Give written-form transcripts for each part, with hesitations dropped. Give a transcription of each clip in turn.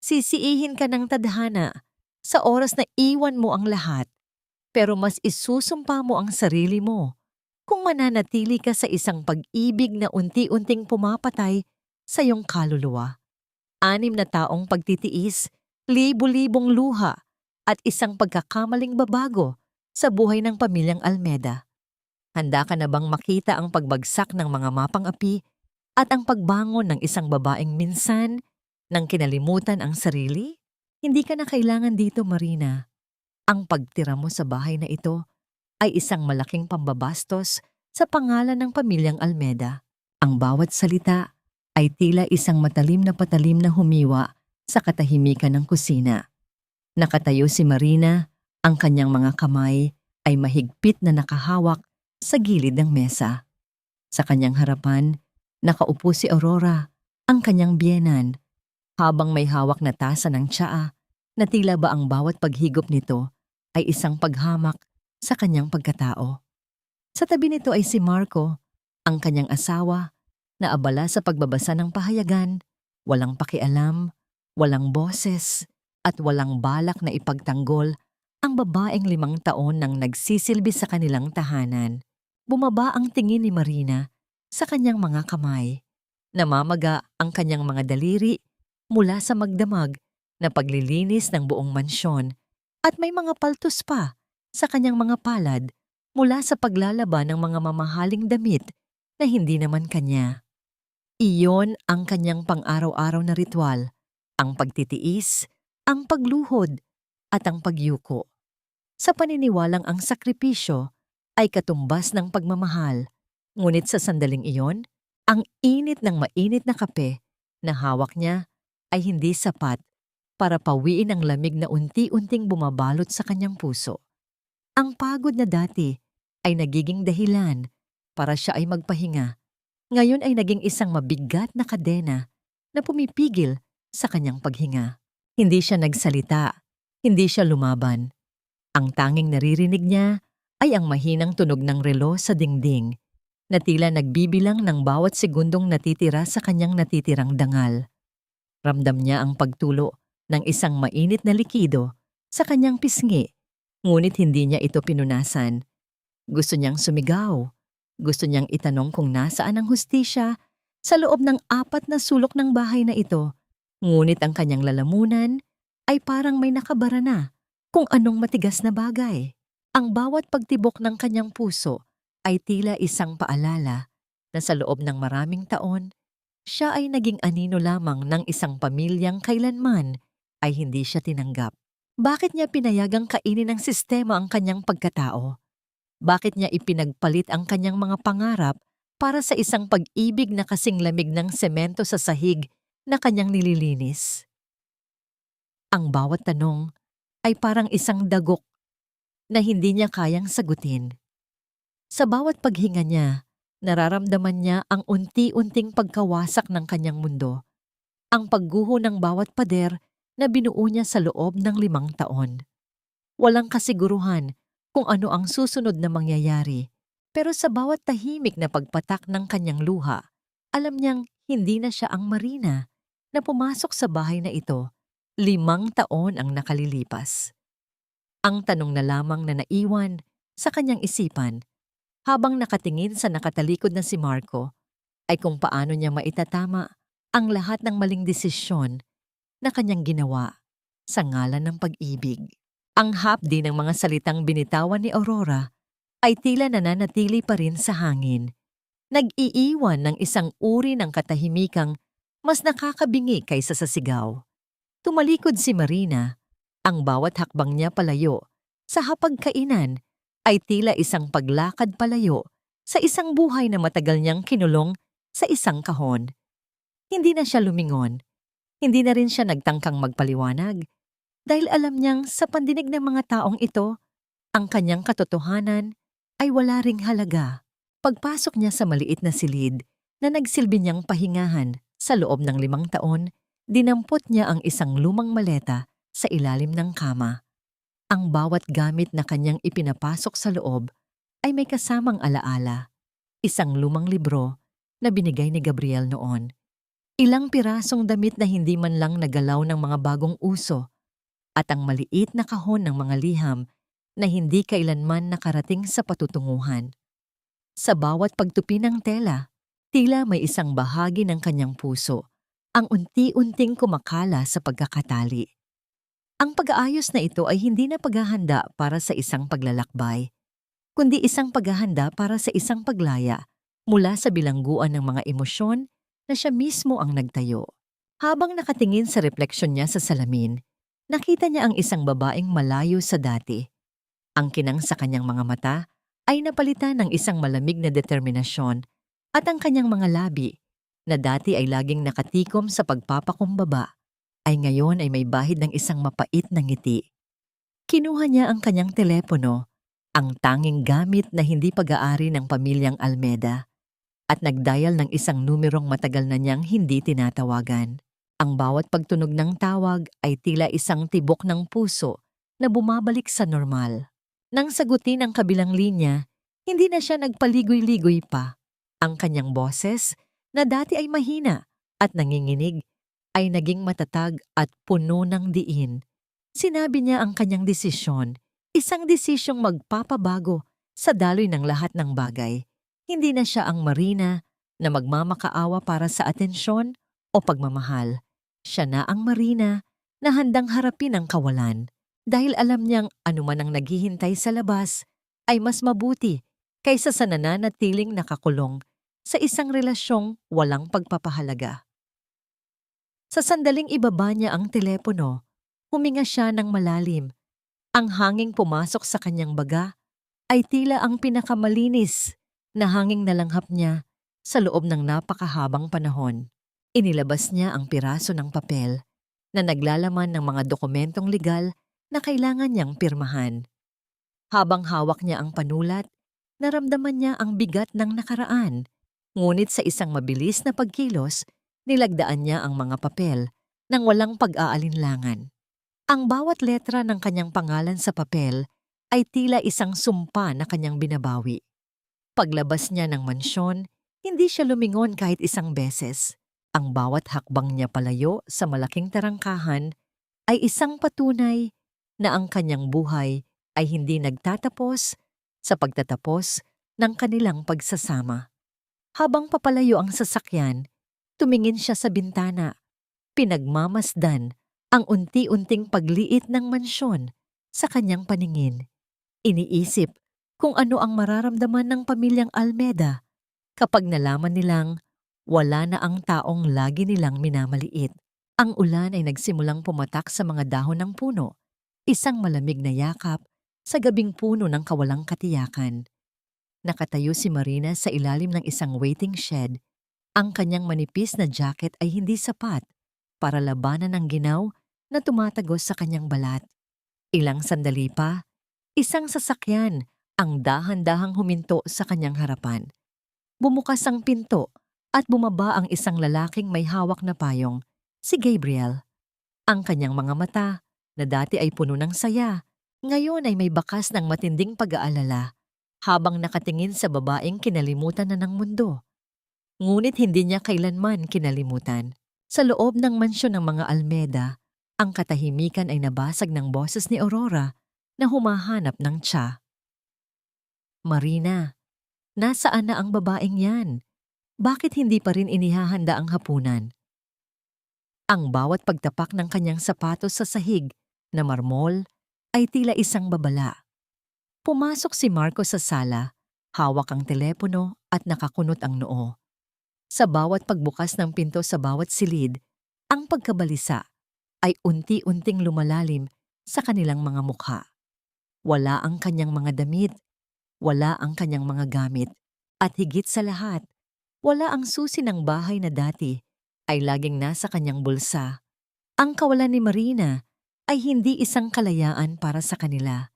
Sisiihin ka ng tadhana sa oras na iwan mo ang lahat, pero mas isusumpa mo ang sarili mo kung mananatili ka sa isang pag-ibig na unti-unting pumapatay sa iyong kaluluwa. 6 na taong pagtitiis, libu-libong luha, at isang pagkakamaling babago sa buhay ng pamilyang Almeda. Handa ka na bang makita ang pagbagsak ng mga mapang api at ang pagbangon ng isang babaeng minsan nang kinalimutan ang sarili? Hindi ka na kailangan dito, Marina. Ang pagtira mo sa bahay na ito ay isang malaking pambabastos sa pangalan ng pamilyang Almeda. Ang bawat salita ay tila isang matalim na patalim na humiwa sa katahimikan ng kusina. Nakatayo si Marina, ang kanyang mga kamay ay mahigpit na nakahawak sa gilid ng mesa. Sa kanyang harapan, nakaupo si Aurora, ang kanyang biyenan, habang may hawak na tasa ng tsaa na tila ba ang bawat paghigop nito ay isang paghamak sa kanyang pagkatao. Sa tabi nito ay si Marco, ang kanyang asawa, na abala sa pagbabasa ng pahayagan, walang pakialam, walang boses, at walang balak na ipagtanggol ang babaeng 5 taon nang nagsisilbi sa kanilang tahanan. Bumaba ang tingin ni Marina sa kanyang mga kamay. Namamaga ang kanyang mga daliri mula sa magdamag na paglilinis ng buong mansyon at may mga paltos pa sa kanyang mga palad mula sa paglalaba ng mga mamahaling damit na hindi naman kanya. Iyon ang kanyang pang-araw-araw na ritual, ang pagtitiis, ang pagluhod, at ang pagyuko. Sa paniniwalang ang sakripisyo ay katumbas ng pagmamahal, ngunit sa sandaling iyon, ang init ng mainit na kape na hawak niya ay hindi sapat para pawiin ang lamig na unti-unting bumabalot sa kanyang puso. Ang pagod na dati ay nagiging dahilan para siya ay magpahinga. Ngayon ay naging isang mabigat na kadena na pumipigil sa kanyang paghinga. Hindi siya nagsalita, hindi siya lumaban. Ang tanging naririnig niya ay ang mahinang tunog ng relo sa dingding na tila nagbibilang ng bawat segundong natitira sa kanyang natitirang dangal. Ramdam niya ang pagtulo ng isang mainit na likido sa kanyang pisngi, ngunit hindi niya ito pinunasan. Gusto niyang sumigaw. Gusto niyang itanong kung nasaan ang hustisya sa loob ng 4 na sulok ng bahay na ito, ngunit ang kanyang lalamunan ay parang may nakabara na kung anong matigas na bagay. Ang bawat pagtibok ng kanyang puso ay tila isang paalala na sa loob ng maraming taon, siya ay naging anino lamang ng isang pamilyang kailanman ay hindi siya tinanggap. Bakit niya pinayagang kainin ng sistema ang kanyang pagkatao? Bakit niya ipinagpalit ang kanyang mga pangarap para sa isang pag-ibig na kasing lamig ng semento sa sahig na kanyang nililinis? Ang bawat tanong ay parang isang dagok na hindi niya kayang sagutin. Sa bawat paghinga niya, nararamdaman niya ang unti-unting pagkawasak ng kanyang mundo, ang pagguho ng bawat pader na binuo niya sa loob ng 5 taon. Walang kasiguruhan kung ano ang susunod na mangyayari, pero sa bawat tahimik na pagpatak ng kanyang luha, alam niyang hindi na siya ang Marina na pumasok sa bahay na ito 5 taon ang nakalilipas. Ang tanong na lamang na naiwan sa kanyang isipan habang nakatingin sa nakatalikod na si Marco ay kung paano niya maitatama ang lahat ng maling desisyon na kanyang ginawa sa ngalan ng pag-ibig. Ang hapdi ng mga salitang binitawan ni Aurora ay tila nananatili pa rin sa hangin. Nag-iiwan ng isang uri ng katahimikang mas nakakabingi kaysa sa sigaw. Tumalikod si Marina, ang bawat hakbang niya palayo sa hapagkainan ay tila isang paglakad palayo sa isang buhay na matagal niyang kinulong sa isang kahon. Hindi na siya lumingon. Hindi na rin siya nagtangkang magpaliwanag dahil alam niyang sa pandinig ng mga taong ito, ang kanyang katotohanan ay wala ring halaga. Pagpasok niya sa maliit na silid na nagsilbi niyang pahingahan sa loob ng 5 taon, dinampot niya ang isang lumang maleta sa ilalim ng kama. Ang bawat gamit na kanyang ipinapasok sa loob ay may kasamang alaala, isang lumang libro na binigay ni Gabriel noon. Ilang pirasong damit na hindi man lang nagalaw ng mga bagong uso at ang maliit na kahon ng mga liham na hindi kailanman nakarating sa patutunguhan. Sa bawat pagtupi ng tela, tila may isang bahagi ng kanyang puso ang unti-unting kumakala sa pagkakatali. Ang pag-aayos na ito ay hindi na paghahanda para sa isang paglalakbay, kundi isang paghahanda para sa isang paglaya mula sa bilangguan ng mga emosyon na siya mismo ang nagtayo. Habang nakatingin sa refleksyon niya sa salamin, nakita niya ang isang babaeng malayo sa dati. Ang kinang sa kanyang mga mata ay napalitan ng isang malamig na determinasyon at ang kanyang mga labi, na dati ay laging nakatikom sa pagpapakumbaba, ay ngayon ay may bahid ng isang mapait na ngiti. Kinuha niya ang kanyang telepono, ang tanging gamit na hindi pag-aari ng pamilyang Almeda, at nagdial ng isang numerong matagal na niyang hindi tinatawagan. Ang bawat pagtunog ng tawag ay tila isang tibok ng puso na bumabalik sa normal. Nang sagutin ang kabilang linya, hindi na siya nagpaligoy-ligoy pa. Ang kanyang boses, na dati ay mahina at nanginginig, ay naging matatag at puno ng diin. Sinabi niya ang kanyang desisyon, isang desisyong magpapabago sa daloy ng lahat ng bagay. Hindi na siya ang Marina na magmamakaawa para sa atensyon o pagmamahal. Siya na ang Marina na handang harapin ang kawalan dahil alam niyang anuman ang naghihintay sa labas ay mas mabuti kaysa sa nananatiling nakakulong sa isang relasyong walang pagpapahalaga. Sa sandaling ibaba niya ang telepono, huminga siya ng malalim. Ang hanging pumasok sa kanyang baga ay tila ang pinakamalinis na hanging nalanghap niya sa loob ng napakahabang panahon. Inilabas niya ang piraso ng papel na naglalaman ng mga dokumentong legal na kailangan niyang pirmahan. Habang hawak niya ang panulat, naramdaman niya ang bigat ng nakaraan. Ngunit sa isang mabilis na pagkilos, nilagdaan niya ang mga papel nang walang pag-aalinlangan. Ang bawat letra ng kanyang pangalan sa papel ay tila isang sumpa na kanyang binabawi. Paglabas niya ng mansyon, hindi siya lumingon kahit isang beses. Ang bawat hakbang niya palayo sa malaking tarangkahan ay isang patunay na ang kanyang buhay ay hindi nagtatapos sa pagtatapos ng kanilang pagsasama. Habang papalayo ang sasakyan, tumingin siya sa bintana. Pinagmamasdan ang unti-unting pagliit ng mansyon sa kanyang paningin. Iniisip kung ano ang mararamdaman ng pamilyang Almeda kapag nalaman nilang wala na ang taong lagi nilang minamaliit. Ang ulan ay nagsimulang pumatak sa mga dahon ng puno, isang malamig na yakap sa gabing puno ng kawalang katiyakan. Nakatayo si Marina sa ilalim ng isang waiting shed. Ang kanyang manipis na jacket ay hindi sapat para labanan ang ginaw na tumatagos sa kanyang balat. Ilang sandali pa, isang sasakyan ang dahan-dahang huminto sa kanyang harapan. Bumukas ang pinto at bumaba ang isang lalaking may hawak na payong, si Gabriel. Ang kanyang mga mata, na dati ay puno ng saya, ngayon ay may bakas ng matinding pag-aalala habang nakatingin sa babaeng kinalimutan na ng mundo. Ngunit hindi niya kailanman kinalimutan. Sa loob ng mansyon ng mga Almeda, ang katahimikan ay nabasag ng boses ni Aurora na humahanap ng tsa. Marina, nasaan na ang babaeng yan? Bakit hindi pa rin inihahanda ang hapunan? Ang bawat pagtapak ng kanyang sapatos sa sahig na marmol ay tila isang babala. Pumasok si Marco sa sala, hawak ang telepono at nakakunot ang noo. Sa bawat pagbukas ng pinto sa bawat silid, ang pagkabalisa ay unti-unting lumalalim sa kanilang mga mukha. Wala ang kanyang mga damit, wala ang kanyang mga gamit, at higit sa lahat, wala ang susi ng bahay na dati ay laging nasa kanyang bulsa. Ang kawalan ni Marina ay hindi isang kalayaan para sa kanila.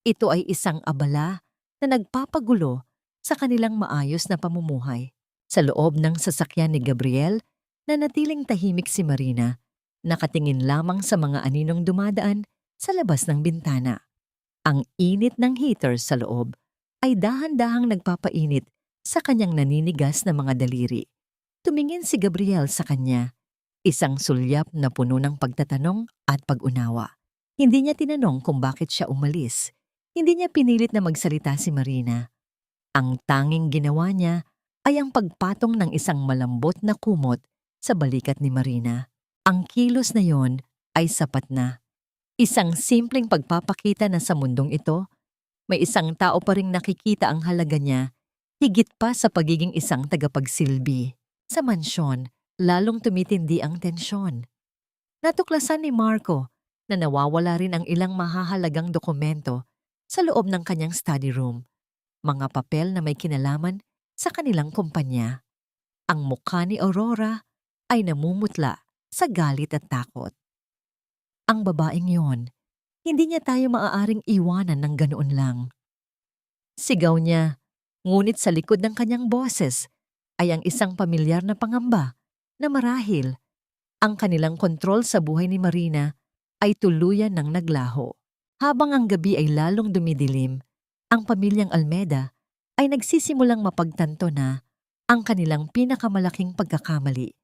Ito ay isang abala na nagpapagulo sa kanilang maayos na pamumuhay. Sa loob ng sasakyan ni Gabriel, nanatiling tahimik si Marina, nakatingin lamang sa mga aninong dumadaan sa labas ng bintana. Ang init ng heater sa loob ay dahan-dahang nagpapainit sa kanyang naninigas na mga daliri. Tumingin si Gabriel sa kanya, isang sulyap na puno ng pagtatanong at pag-unawa. Hindi niya tinanong kung bakit siya umalis. Hindi niya pinilit na magsalita si Marina. Ang tanging ginawa niya ay ang pagpatong ng isang malambot na kumot sa balikat ni Marina. Ang kilos na yon ay sapat na. Isang simpleng pagpapakita na sa mundong ito, may isang tao pa ring nakikita ang halaga niya, higit pa sa pagiging isang tagapagsilbi. Sa mansyon, lalong tumitindi ang tensyon. Natuklasan ni Marco na nawawala rin ang ilang mahahalagang dokumento sa loob ng kanyang study room, mga papel na may kinalaman sa kanilang kumpanya. Ang mukha ni Aurora ay namumutla sa galit at takot. Ang babaeng yon, hindi niya tayo maaaring iwanan ng ganoon lang. Sigaw niya, ngunit sa likod ng kanyang boses ay ang isang pamilyar na pangamba na marahil ang kanilang kontrol sa buhay ni Marina ay tuluyan ng naglaho. Habang ang gabi ay lalong dumidilim, ang pamilyang Almeda ay nagsisimulang mapagtanto na ang kanilang pinakamalaking pagkakamali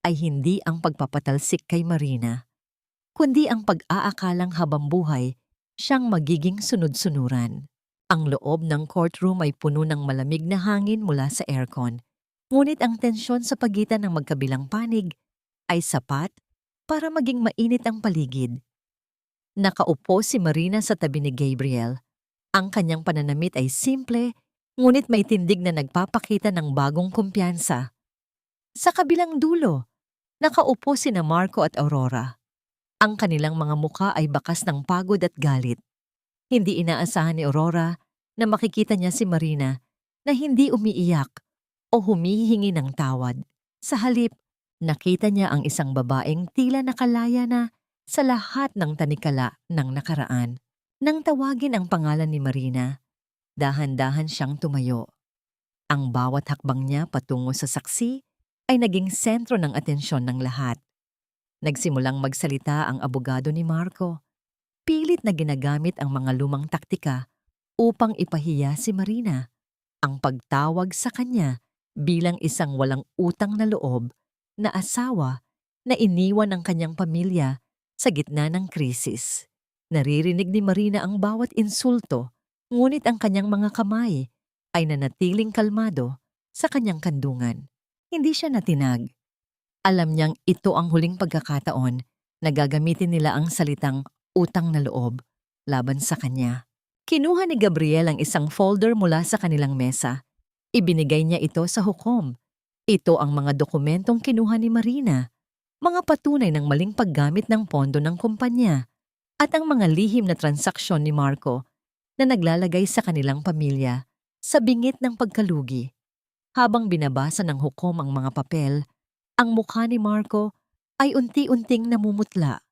ay hindi ang pagpapatalsik kay Marina, kundi ang pag-aakalang habang buhay siyang magiging sunod-sunuran. Ang loob ng courtroom ay puno ng malamig na hangin mula sa aircon, ngunit ang tensyon sa pagitan ng magkabilang panig ay sapat para maging mainit ang paligid. Nakaupo si Marina sa tabi ni Gabriel. Ang kanyang pananamit ay simple, ngunit may tindig na nagpapakita ng bagong kumpiyansa. Sa kabilang dulo, nakaupo sina Marco at Aurora. Ang kanilang mga mukha ay bakas ng pagod at galit. Hindi inaasahan ni Aurora na makikita niya si Marina na hindi umiiyak o humihingi ng tawad. Sa halip, nakita niya ang isang babaeng tila nakalaya na sa lahat ng tanikala ng nakaraan. Nang tawagin ang pangalan ni Marina, dahan-dahan siyang tumayo. Ang bawat hakbang niya patungo sa saksi ay naging sentro ng atensyon ng lahat. Nagsimulang magsalita ang abogado ni Marco. Pilit na ginagamit ang mga lumang taktika upang ipahiya si Marina. Ang pagtawag sa kanya bilang isang walang utang na loob na asawa na iniwan ng kanyang pamilya sa gitna ng krisis. Naririnig ni Marina ang bawat insulto, ngunit ang kanyang mga kamay ay nanatiling kalmado sa kanyang kandungan. Hindi siya natinag. Alam niyang ito ang huling pagkakataon na gagamitin nila ang salitang utang na loob laban sa kanya. Kinuha ni Gabriel ang isang folder mula sa kanilang mesa. Ibinigay niya ito sa hukom. Ito ang mga dokumentong kinuha ni Marina, mga patunay ng maling paggamit ng pondo ng kumpanya, at ang mga lihim na transaksyon ni Marco na naglalagay sa kanilang pamilya sa bingit ng pagkalugi. Habang binabasa ng hukom ang mga papel, ang mukha ni Marco ay unti-unting namumutla.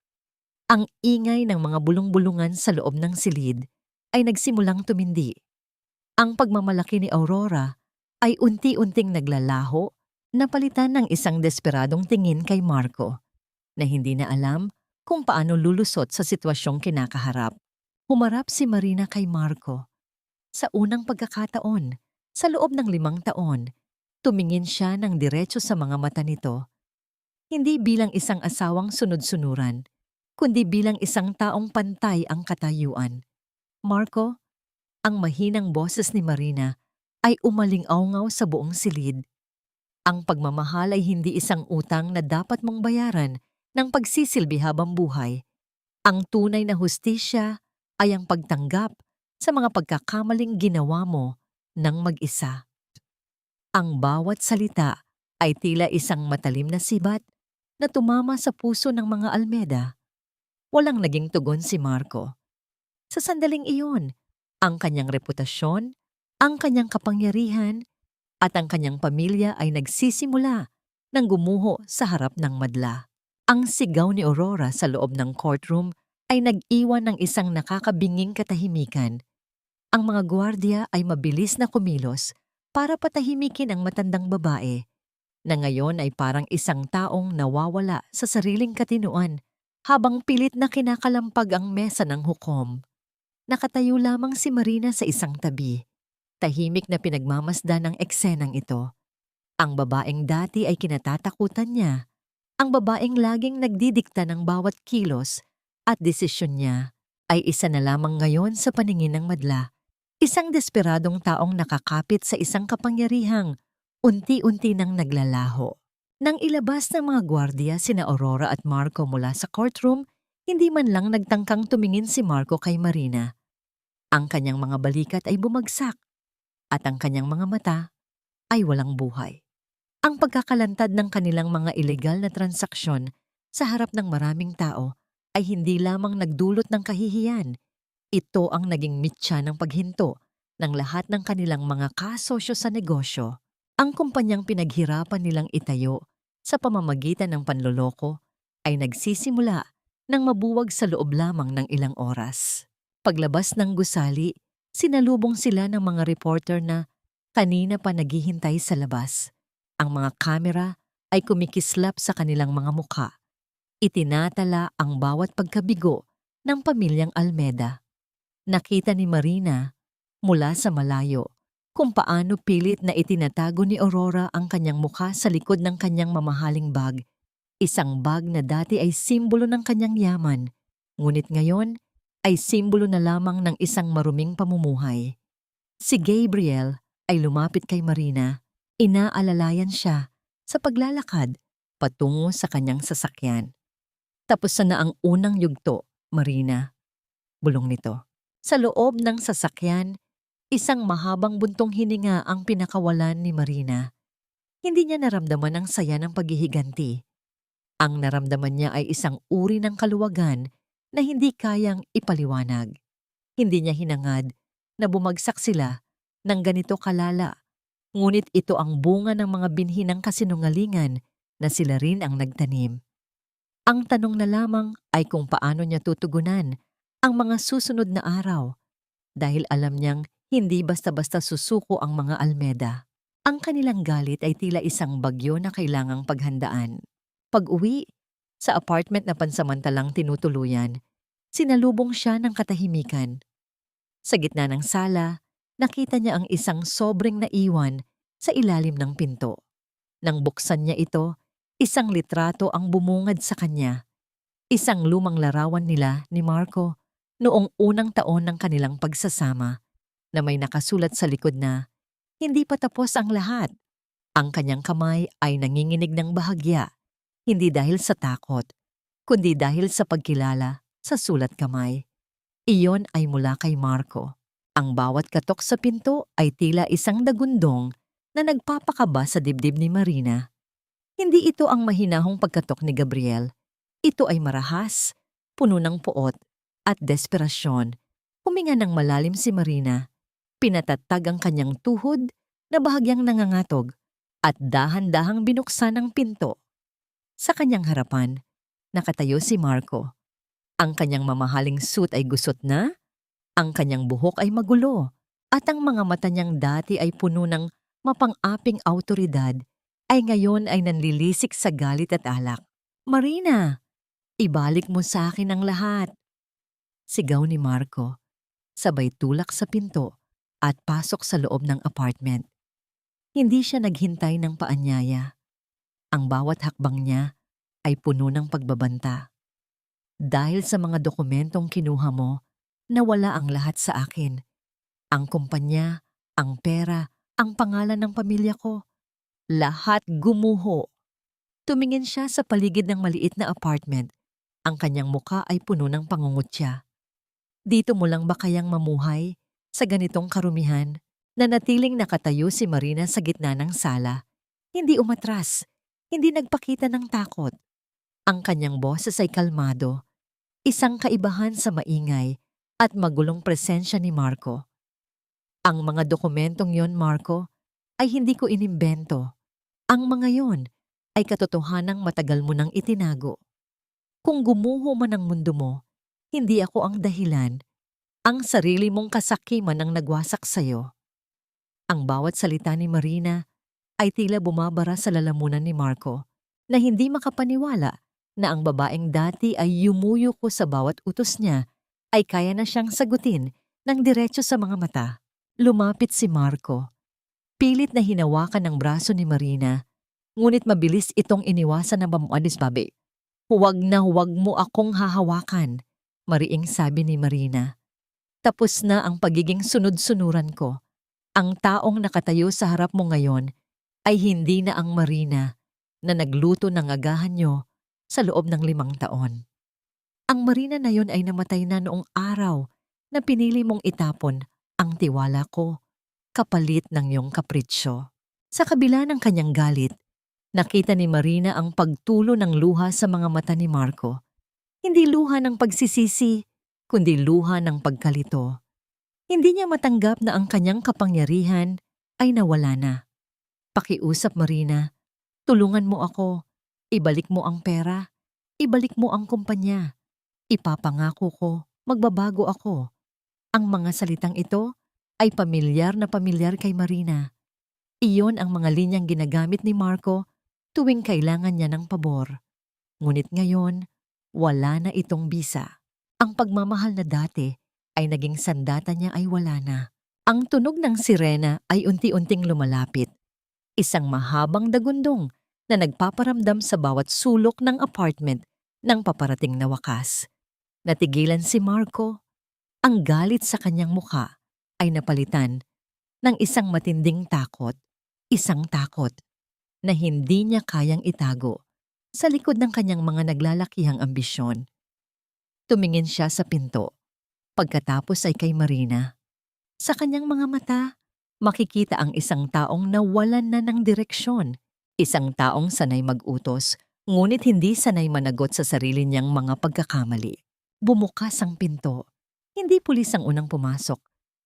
Ang ingay ng mga bulong-bulungan sa loob ng silid ay nagsimulang tumindi. Ang pagmamalaki ni Aurora ay unti-unting naglalaho, napalitan ng isang desperadong tingin kay Marco na hindi na alam kung paano lulusot sa sitwasyong kinakaharap. Humarap si Marina kay Marco. Sa unang pagkakataon, sa loob ng 5 taon, tumingin siya ng diretso sa mga mata nito. Hindi bilang isang asawang sunod-sunuran, kundi bilang isang taong pantay ang katayuan. Marco, ang mahinang boses ni Marina ay umaling-awngaw sa buong silid. Ang pagmamahal ay hindi isang utang na dapat mong bayaran ng pagsisilbi habang buhay. Ang tunay na hustisya ay ang pagtanggap sa mga pagkakamaling ginawa mo ng mag-isa. Ang bawat salita ay tila isang matalim na sibat na tumama sa puso ng mga Almeda. Walang naging tugon si Marco. Sa sandaling iyon, ang kanyang reputasyon, ang kanyang kapangyarihan, at ang kanyang pamilya ay nagsisimula ng gumuho sa harap ng madla. Ang sigaw ni Aurora sa loob ng courtroom ay nag-iwan ng isang nakakabinging katahimikan. Ang mga gwardiya ay mabilis na kumilos para patahimikin ang matandang babae, na ngayon ay parang isang taong nawawala sa sariling katinuan habang pilit na kinakalampag ang mesa ng hukom. Nakatayo lamang si Marina sa isang tabi, tahimik na pinagmamasdan ng eksenang ito. Ang babaeng dati ay kinatatakutan niya. Ang babaeng laging nagdidikta ng bawat kilos at desisyon niya ay isa na lamang ngayon sa paningin ng madla. Isang desperadong taong nakakapit sa isang kapangyarihang unti-unti nang naglalaho. Nang ilabas ng mga gwardiya sina Aurora at Marco mula sa courtroom, hindi man lang nagtangkang tumingin si Marco kay Marina. Ang kanyang mga balikat ay bumagsak at ang kanyang mga mata ay walang buhay. Ang pagkakalantad ng kanilang mga ilegal na transaksyon sa harap ng maraming tao ay hindi lamang nagdulot ng kahihiyan. Ito ang naging mitya ng paghinto ng lahat ng kanilang mga kasosyo sa negosyo. Ang kumpanyang pinaghirapan nilang itayo sa pamamagitan ng panloloko ay nagsisimula nang mabuwag sa loob lamang ng ilang oras. Paglabas ng gusali, sinalubong sila ng mga reporter na kanina pa naghihintay sa labas. Ang mga kamera ay kumikislap sa kanilang mga mukha. Itinatala ang bawat pagkabigo ng pamilyang Almeda. Nakita ni Marina mula sa malayo kung paano pilit na itinatago ni Aurora ang kanyang mukha sa likod ng kanyang mamahaling bag. Isang bag na dati ay simbolo ng kanyang yaman, ngunit ngayon ay simbolo na lamang ng isang maruming pamumuhay. Si Gabriel ay lumapit kay Marina. Inaalalayan siya sa paglalakad patungo sa kanyang sasakyan. Tapos na ang unang yugto, Marina. Bulong nito. Sa loob ng sasakyan, isang mahabang buntong hininga ang pinakawalan ni Marina. Hindi niya naramdaman ang saya ng paghihiganti. Ang naramdaman niya ay isang uri ng kaluwagan na hindi kayang ipaliwanag. Hindi niya hinangad na bumagsak sila ng ganito kalala. Ngunit ito ang bunga ng mga binhi ng kasinungalingan na sila rin ang nagtanim. Ang tanong na lamang ay kung paano niya tutugunan ang mga susunod na araw dahil alam niyang hindi basta-basta susuko ang mga Almeda. Ang kanilang galit ay tila isang bagyo na kailangang paghandaan. Pag-uwi sa apartment na pansamantalang tinutuluyan, sinalubong siya ng katahimikan. Sa gitna ng sala, nakita niya ang isang sobreng naiwan sa ilalim ng pinto. Nang buksan niya ito, isang litrato ang bumungad sa kanya. Isang lumang larawan nila ni Marco noong unang taon ng kanilang pagsasama na may nakasulat sa likod na, "Hindi pa tapos ang lahat." Ang kanyang kamay ay nanginginig ng bahagya, hindi dahil sa takot, kundi dahil sa pagkilala sa sulat kamay. Iyon ay mula kay Marco. Ang bawat katok sa pinto ay tila isang dagundong na nagpapakaba sa dibdib ni Marina. Hindi ito ang mahinahong pagkatok ni Gabriel. Ito ay marahas, puno ng puot at desperasyon. Huminga ng malalim si Marina. Pinatatag ang kanyang tuhod na bahagyang nangangatog at dahan-dahang binuksan ang pinto. Sa kanyang harapan, nakatayo si Marco. Ang kanyang mamahaling suit ay gusot na, ang kanyang buhok ay magulo, at ang mga mata niyang dati ay puno ng mapang-aping awtoridad ay ngayon ay nanlilisik sa galit at alak. "Marina, ibalik mo sa akin ang lahat!" Sigaw ni Marco, sabay tulak sa pinto at pasok sa loob ng apartment. Hindi siya naghintay ng paanyaya. Ang bawat hakbang niya ay puno ng pagbabanta. "Dahil sa mga dokumentong kinuha mo, nawala ang lahat sa akin. Ang kumpanya, ang pera, ang pangalan ng pamilya ko. Lahat gumuho." Tumingin siya sa paligid ng maliit na apartment. Ang kanyang muka ay puno ng pangungutya. Dito mo lang ba kayang mamuhay sa ganitong karumihan? Nanatiling nakatayo si Marina sa gitna ng sala. Hindi umatras, hindi nagpakita ng takot. Ang kanyang boses ay kalmado, isang kaibahan sa maingay at magulong presensya ni Marco. "Ang mga dokumentong yon, Marco, ay hindi ko inimbento. Ang mga yon ay katotohanang matagal mo nang itinago. Kung gumuho man ang mundo mo, hindi ako ang dahilan. Ang sarili mong kasakiman ang nagwasak sa'yo." Ang bawat salita ni Marina ay tila bumabara sa lalamunan ni Marco na hindi makapaniwala na ang babaeng dati ay yumuyuko sa bawat utos niya ay kaya na siyang sagutin ng diretso sa mga mata. Lumapit si Marco. Pilit na hinawakan ng braso ni Marina, ngunit mabilis itong iniwasan ng mamuadis babi. Huwag na huwag mo akong hahawakan, mariing sabi ni Marina. Tapos na ang pagiging sunod-sunuran ko. Ang taong nakatayo sa harap mo ngayon ay hindi na ang Marina na nagluto ng agahan nyo sa loob ng 5 taon. Ang Marina na yon ay namatay na noong araw na pinili mong itapon ang tiwala ko kapalit ng iyong kapritsyo. Sa kabila ng kanyang galit, nakita ni Marina ang pagtulo ng luha sa mga mata ni Marco. Hindi luha ng pagsisisi, kundi luha ng pagkalito. Hindi niya matanggap na ang kanyang kapangyarihan ay nawala na. Pakiusap, Marina. Tulungan mo ako. Ibalik mo ang pera. Ibalik mo ang kumpanya. Ipapangako ko, magbabago ako. Ang mga salitang ito ay pamilyar na pamilyar kay Marina. Iyon ang mga linyang ginagamit ni Marco tuwing kailangan niya ng pabor. Ngunit ngayon, wala na itong bisa. Ang pagmamahal na dati ay naging sandata niya ay wala na. Ang tunog ng sirena ay unti-unting lumalapit. Isang mahabang dagundong na nagpaparamdam sa bawat sulok ng apartment ng paparating na wakas. Natigilan si Marco. Ang galit sa kanyang mukha ay napalitan ng isang matinding takot. Isang takot na hindi niya kayang itago sa likod ng kanyang mga naglalakihang ambisyon. Tumingin siya sa pinto. Pagkatapos ay kay Marina. Sa kanyang mga mata, makikita ang isang taong nawalan na ng direksyon. Isang taong sanay mag-utos, ngunit hindi sanay managot sa sarili niyang mga pagkakamali. Bumukas ang pinto. Hindi pulis ang unang pumasok,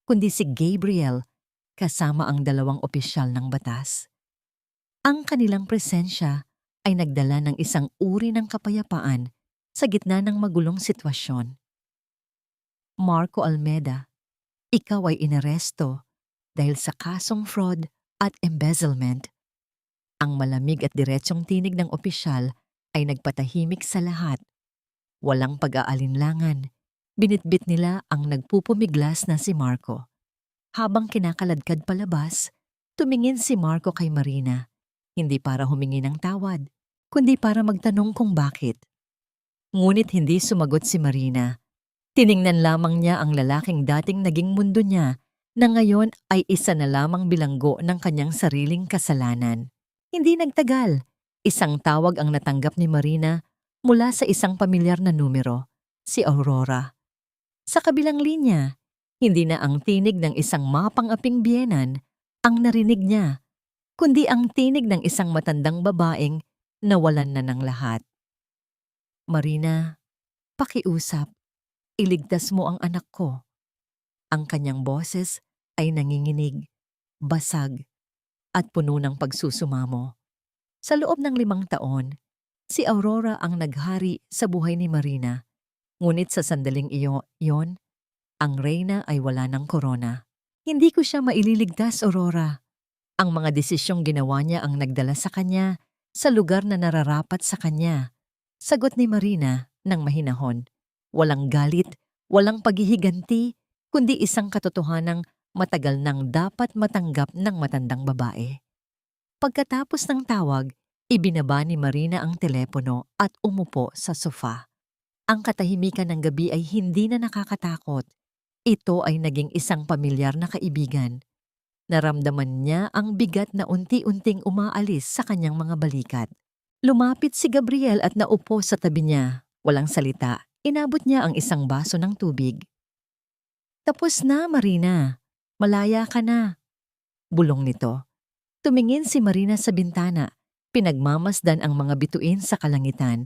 kundi si Gabriel kasama ang 2 opisyal ng batas. Ang kanilang presensya ay nagdala ng isang uri ng kapayapaan sa gitna ng magulong sitwasyon. Marco Almeda, ikaw ay inaresto dahil sa kasong fraud at embezzlement. Ang malamig at diretsyong tinig ng opisyal ay nagpatahimik sa lahat. Walang pag-aalinlangan. Binitbit nila ang nagpupumiglas na si Marco. Habang kinakaladkad palabas, tumingin si Marco kay Marina, hindi para humingi ng tawad, kundi para magtanong kung bakit. Ngunit hindi sumagot si Marina. Tiningnan lamang niya ang lalaking dating naging mundo niya na ngayon ay isa na lamang bilanggo ng kanyang sariling kasalanan. Hindi nagtagal, isang tawag ang natanggap ni Marina mula sa isang pamilyar na numero, si Aurora. Sa kabilang linya, hindi na ang tinig ng isang mapang-aping biyenan ang narinig niya, kundi ang tinig ng isang matandang babaeng nawalan na ng lahat. Marina, pakiusap, iligtas mo ang anak ko. Ang kanyang boses ay nanginginig, basag, at puno ng pagsusumamo. Sa loob ng 5 taon, si Aurora ang naghari sa buhay ni Marina. Ngunit sa sandaling iyon, ang reyna ay wala ng korona. Hindi ko siya maililigtas, Aurora. Ang mga desisyong ginawa niya ang nagdala sa kanya sa lugar na nararapat sa kanya. Sagot ni Marina ng mahinahon. Walang galit, walang paghihiganti, kundi isang katotohanang matagal nang dapat matanggap ng matandang babae. Pagkatapos ng tawag, ibinaba ni Marina ang telepono at umupo sa sofa. Ang katahimikan ng gabi ay hindi na nakakatakot. Ito ay naging isang pamilyar na kaibigan. Naramdaman niya ang bigat na unti-unting umaalis sa kanyang mga balikat. Lumapit si Gabriel at naupo sa tabi niya. Walang salita, inabot niya ang isang baso ng tubig. Tapos na, Marina. Malaya ka na. Bulong nito. Tumingin si Marina sa bintana. Pinagmamasdan ang mga bituin sa kalangitan.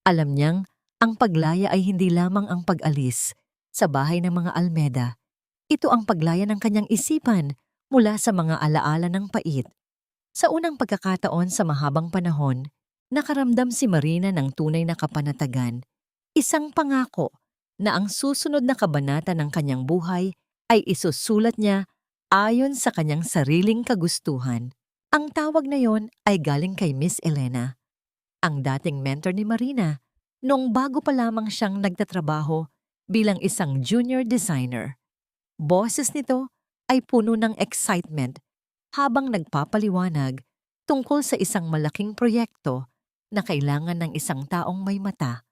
Alam niyang ang paglaya ay hindi lamang ang pag-alis sa bahay ng mga Almeda. Ito ang paglaya ng kanyang isipan mula sa mga alaala ng pait. Sa unang pagkakataon sa mahabang panahon, nakaramdam si Marina ng tunay na kapanatagan. Isang pangako na ang susunod na kabanata ng kanyang buhay ay isusulat niya ayon sa kanyang sariling kagustuhan. Ang tawag na yon ay galing kay Miss Elena, ang dating mentor ni Marina noong bago pa lamang siyang nagtatrabaho bilang isang junior designer. Boses nito ay puno ng excitement habang nagpapaliwanag tungkol sa isang malaking proyekto na kailangan ng isang taong may mata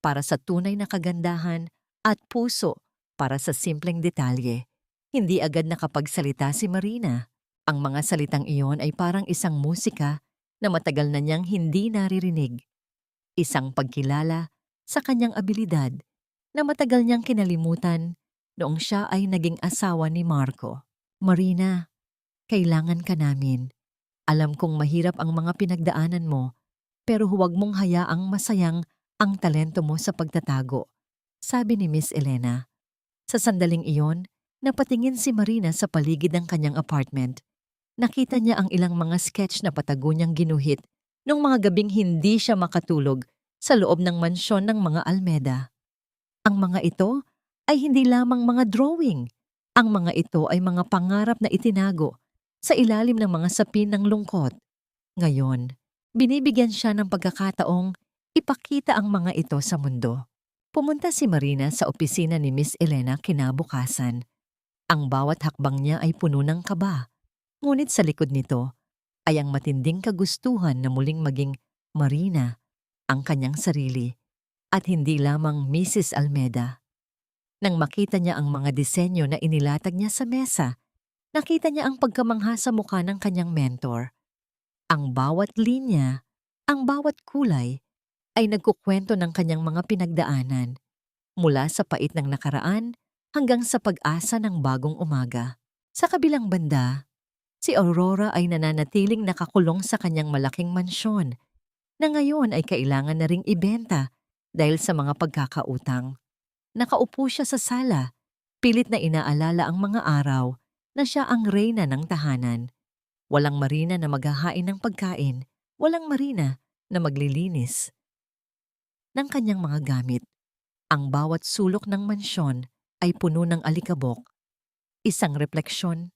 para sa tunay na kagandahan at puso para sa simpleng detalye. Hindi agad nakapagsalita si Marina. Ang mga salitang iyon ay parang isang musika na matagal na niyang hindi naririnig. Isang pagkilala sa kanyang abilidad na matagal niyang kinalimutan noong siya ay naging asawa ni Marco. Marina, kailangan ka namin. Alam kong mahirap ang mga pinagdaanan mo, pero huwag mong hayaang masayang ang talento mo sa pagtatago, sabi ni Miss Elena. Sa sandaling iyon, napatingin si Marina sa paligid ng kanyang apartment. Nakita niya ang ilang mga sketch na patago niyang ginuhit nung mga gabing hindi siya makatulog sa loob ng mansyon ng mga Almeda. Ang mga ito ay hindi lamang mga drawing. Ang mga ito ay mga pangarap na itinago sa ilalim ng mga sapin ng lungkot. Ngayon, binibigyan siya ng pagkakataong ipakita ang mga ito sa mundo. Pumunta si Marina sa opisina ni Miss Elena kinabukasan. Ang bawat hakbang niya ay puno ng kaba. Ngunit sa likod nito ay ang matinding kagustuhan na muling maging Marina, ang kanyang sarili, at hindi lamang Mrs. Almeda. Nang makita niya ang mga disenyo na inilatag niya sa mesa, nakita niya ang pagkamangha sa mukha ng kanyang mentor. Ang bawat linya, ang bawat kulay, ay nagkukwento ng kanyang mga pinagdaanan, mula sa pait ng nakaraan hanggang sa pag-asa ng bagong umaga. Sa kabilang banda, si Aurora ay nananatiling nakakulong sa kanyang malaking mansyon na ngayon ay kailangan na ring ibenta dahil sa mga pagkakautang. Nakaupo siya sa sala, pilit na inaalala ang mga araw na siya ang reyna ng tahanan. Walang Marina na maghahain ng pagkain, walang Marina na maglilinis ng kanyang mga gamit. Ang bawat sulok ng mansyon ay puno ng alikabok, isang refleksyon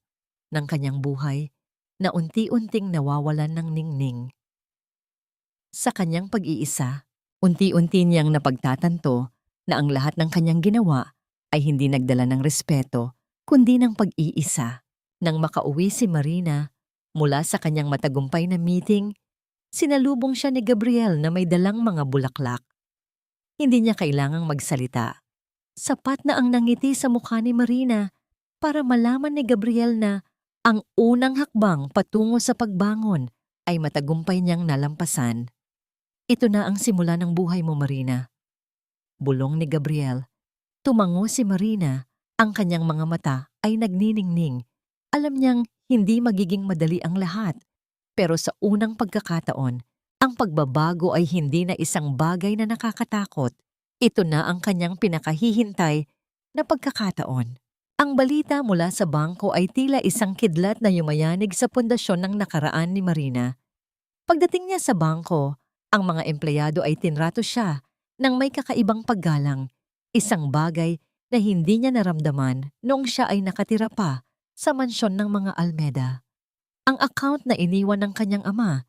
ng kanyang buhay na unti-unting nawawalan ng ningning. Sa kanyang pag-iisa, unti-unti niyang napagtatanto na ang lahat ng kanyang ginawa ay hindi nagdala ng respeto, kundi ng pag-iisa. Nang makauwi si Marina mula sa kanyang matagumpay na meeting, sinalubong siya ni Gabriel na may dalang mga bulaklak. Hindi niya kailangang magsalita. Sapat na ang nangiti sa mukha ni Marina para malaman ni Gabriel na ang unang hakbang patungo sa pagbangon ay matagumpay niyang nalampasan. Ito na ang simula ng buhay mo, Marina. Bulong ni Gabriel. Tumango si Marina, ang kanyang mga mata ay nagniningning. Alam niyang hindi magiging madali ang lahat. Pero sa unang pagkakataon, ang pagbabago ay hindi na isang bagay na nakakatakot. Ito na ang kanyang pinakahihintay na pagkakataon. Ang balita mula sa bangko ay tila isang kidlat na yumayanig sa pundasyon ng nakaraan ni Marina. Pagdating niya sa bangko, ang mga empleyado ay tinrato siya ng may kakaibang paggalang, isang bagay na hindi niya naramdaman noong siya ay nakatira pa sa mansyon ng mga Almeda. Ang account na iniwan ng kanyang ama,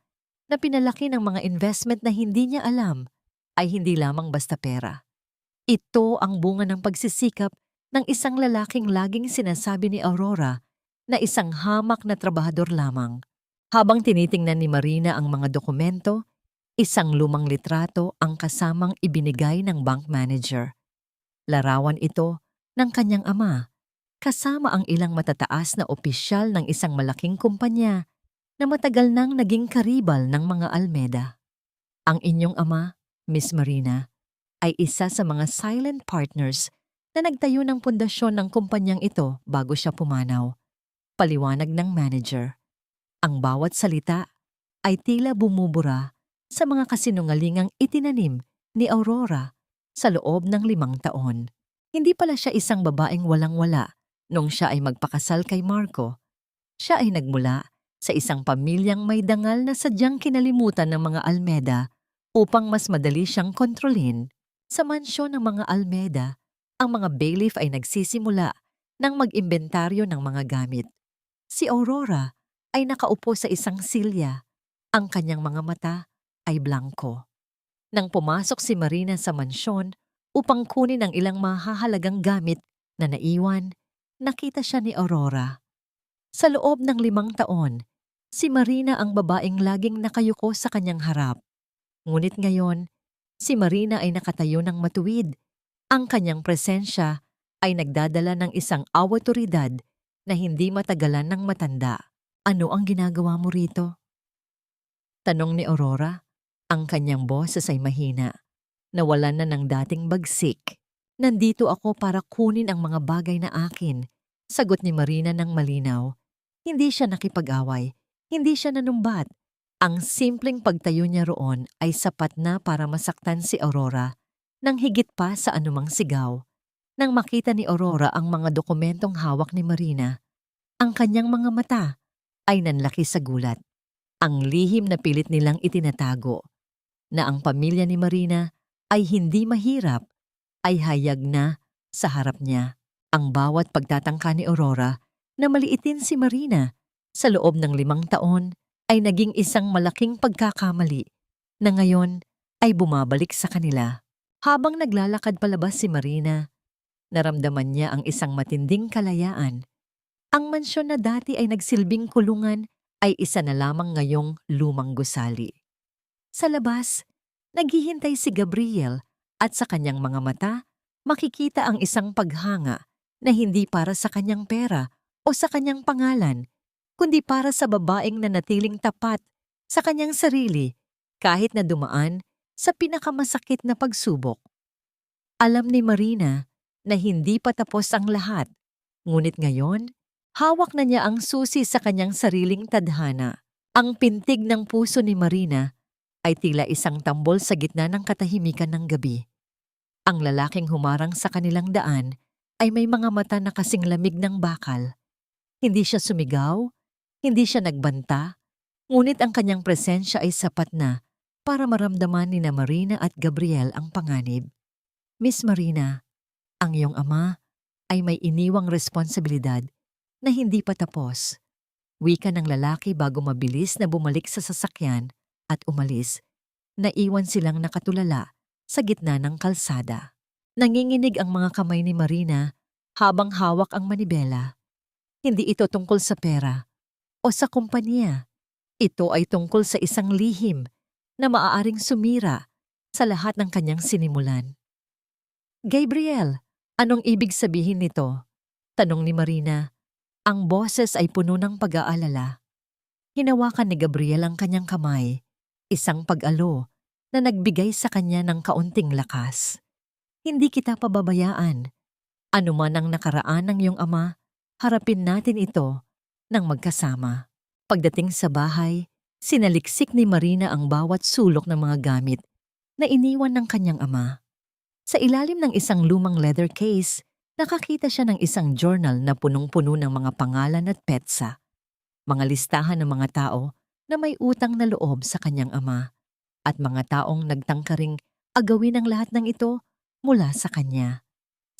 na pinalaki ng mga investment na hindi niya alam, ay hindi lamang basta pera. Ito ang bunga ng pagsisikap ng isang lalaking laging sinasabi ni Aurora na isang hamak na trabahador lamang. Habang tinitingnan ni Marina ang mga dokumento, isang lumang litrato ang kasamang ibinigay ng bank manager. Larawan ito ng kanyang ama, kasama ang ilang matataas na opisyal ng isang malaking kumpanya na matagal nang naging karibal ng mga Almeda. Ang inyong ama, Miss Marina, ay isa sa mga silent partners na nagtayo ng pundasyon ng kumpanyang ito bago siya pumanaw. Paliwanag ng manager. Ang bawat salita ay tila bumubura sa mga kasinungalingang itinanim ni Aurora sa loob ng 5 taon. Hindi pala siya isang babaeng walang-wala nung siya ay magpakasal kay Marco. Siya ay nagmula sa isang pamilyang may dangal na sadyang kinalimutan ng mga Almeda upang mas madali siyang kontrolin. Sa mansyon ng mga Almeda, ang mga bailiff ay nagsisimula ng mag-imbentaryo ng mga gamit. Si Aurora ay nakaupo sa isang silya. Ang kanyang mga mata ay blanko. Nang pumasok si Marina sa mansyon upang kunin ang ilang mahahalagang gamit na naiwan, nakita siya ni Aurora. Sa loob ng 5 taon, si Marina ang babaeng laging nakayuko sa kanyang harap. Ngunit ngayon, si Marina ay nakatayo ng matuwid. Ang kanyang presensya ay nagdadala ng isang awtoridad na hindi matagalan ng matanda. Ano ang ginagawa mo rito? Tanong ni Aurora. Ang kanyang boses ay mahina. Nawalan na ng dating bagsik. Nandito ako para kunin ang mga bagay na akin. Sagot ni Marina ng malinaw. Hindi siya nakipag-away. Hindi siya nanumbat. Ang simpleng pagtayo niya roon ay sapat na para masaktan si Aurora nang higit pa sa anumang sigaw. Nang makita ni Aurora ang mga dokumentong hawak ni Marina, ang kanyang mga mata ay nanlaki sa gulat. Ang lihim na pilit nilang itinatago na ang pamilya ni Marina ay hindi mahirap ay hayag na sa harap niya. Ang bawat pagtatangka ni Aurora na maliitin si Marina sa loob ng 5 taon ay naging isang malaking pagkakamali na ngayon ay bumabalik sa kanila. Habang naglalakad palabas si Marina, naramdaman niya ang isang matinding kalayaan. Ang mansyon na dati ay nagsilbing kulungan ay isa na lamang ngayong lumang gusali. Sa labas, naghihintay si Gabriel at sa kanyang mga mata, makikita ang isang paghanga na hindi para sa kanyang pera o sa kanyang pangalan, kundi para sa babaeng nanatiling tapat sa kanyang sarili kahit na dumaan sa pinakamasakit na pagsubok. Alam ni Marina na hindi pa tapos ang lahat, ngunit ngayon, hawak na niya ang susi sa kanyang sariling tadhana. Ang pintig ng puso ni Marina ay tila isang tambol sa gitna ng katahimikan ng gabi. Ang lalaking humarang sa kanilang daan ay may mga mata na kasing lamig ng bakal. Hindi siya sumigaw, hindi siya nagbanta, ngunit ang kanyang presensya ay sapat na para maramdaman ni na Marina at Gabriel ang panganib. Miss Marina, ang iyong ama ay may iniwang responsibilidad na hindi pa tapos. Wika ng lalaki bago mabilis na bumalik sa sasakyan at umalis. Naiwan silang nakatulala sa gitna ng kalsada. Nanginginig ang mga kamay ni Marina habang hawak ang manibela. Hindi ito tungkol sa pera o sa kumpanya. Ito ay tungkol sa isang lihim na maaaring sumira sa lahat ng kanyang sinimulan. Gabriel, anong ibig sabihin nito? Tanong ni Marina. Ang boses ay puno ng pag-aalala. Hinawakan ni Gabriel ang kanyang kamay, isang pag-alo na nagbigay sa kanya ng kaunting lakas. Hindi kita pababayaan. Ano man ang nakaraan ng iyong ama, harapin natin ito ng magkasama. Pagdating sa bahay, sinaliksik ni Marina ang bawat sulok ng mga gamit na iniwan ng kanyang ama. Sa ilalim ng isang lumang leather case, nakakita siya ng isang journal na punong-puno ng mga pangalan at petsa. Mga listahan ng mga tao na may utang na loob sa kanyang ama at mga taong nagtangkaring agawin ang lahat ng ito mula sa kanya.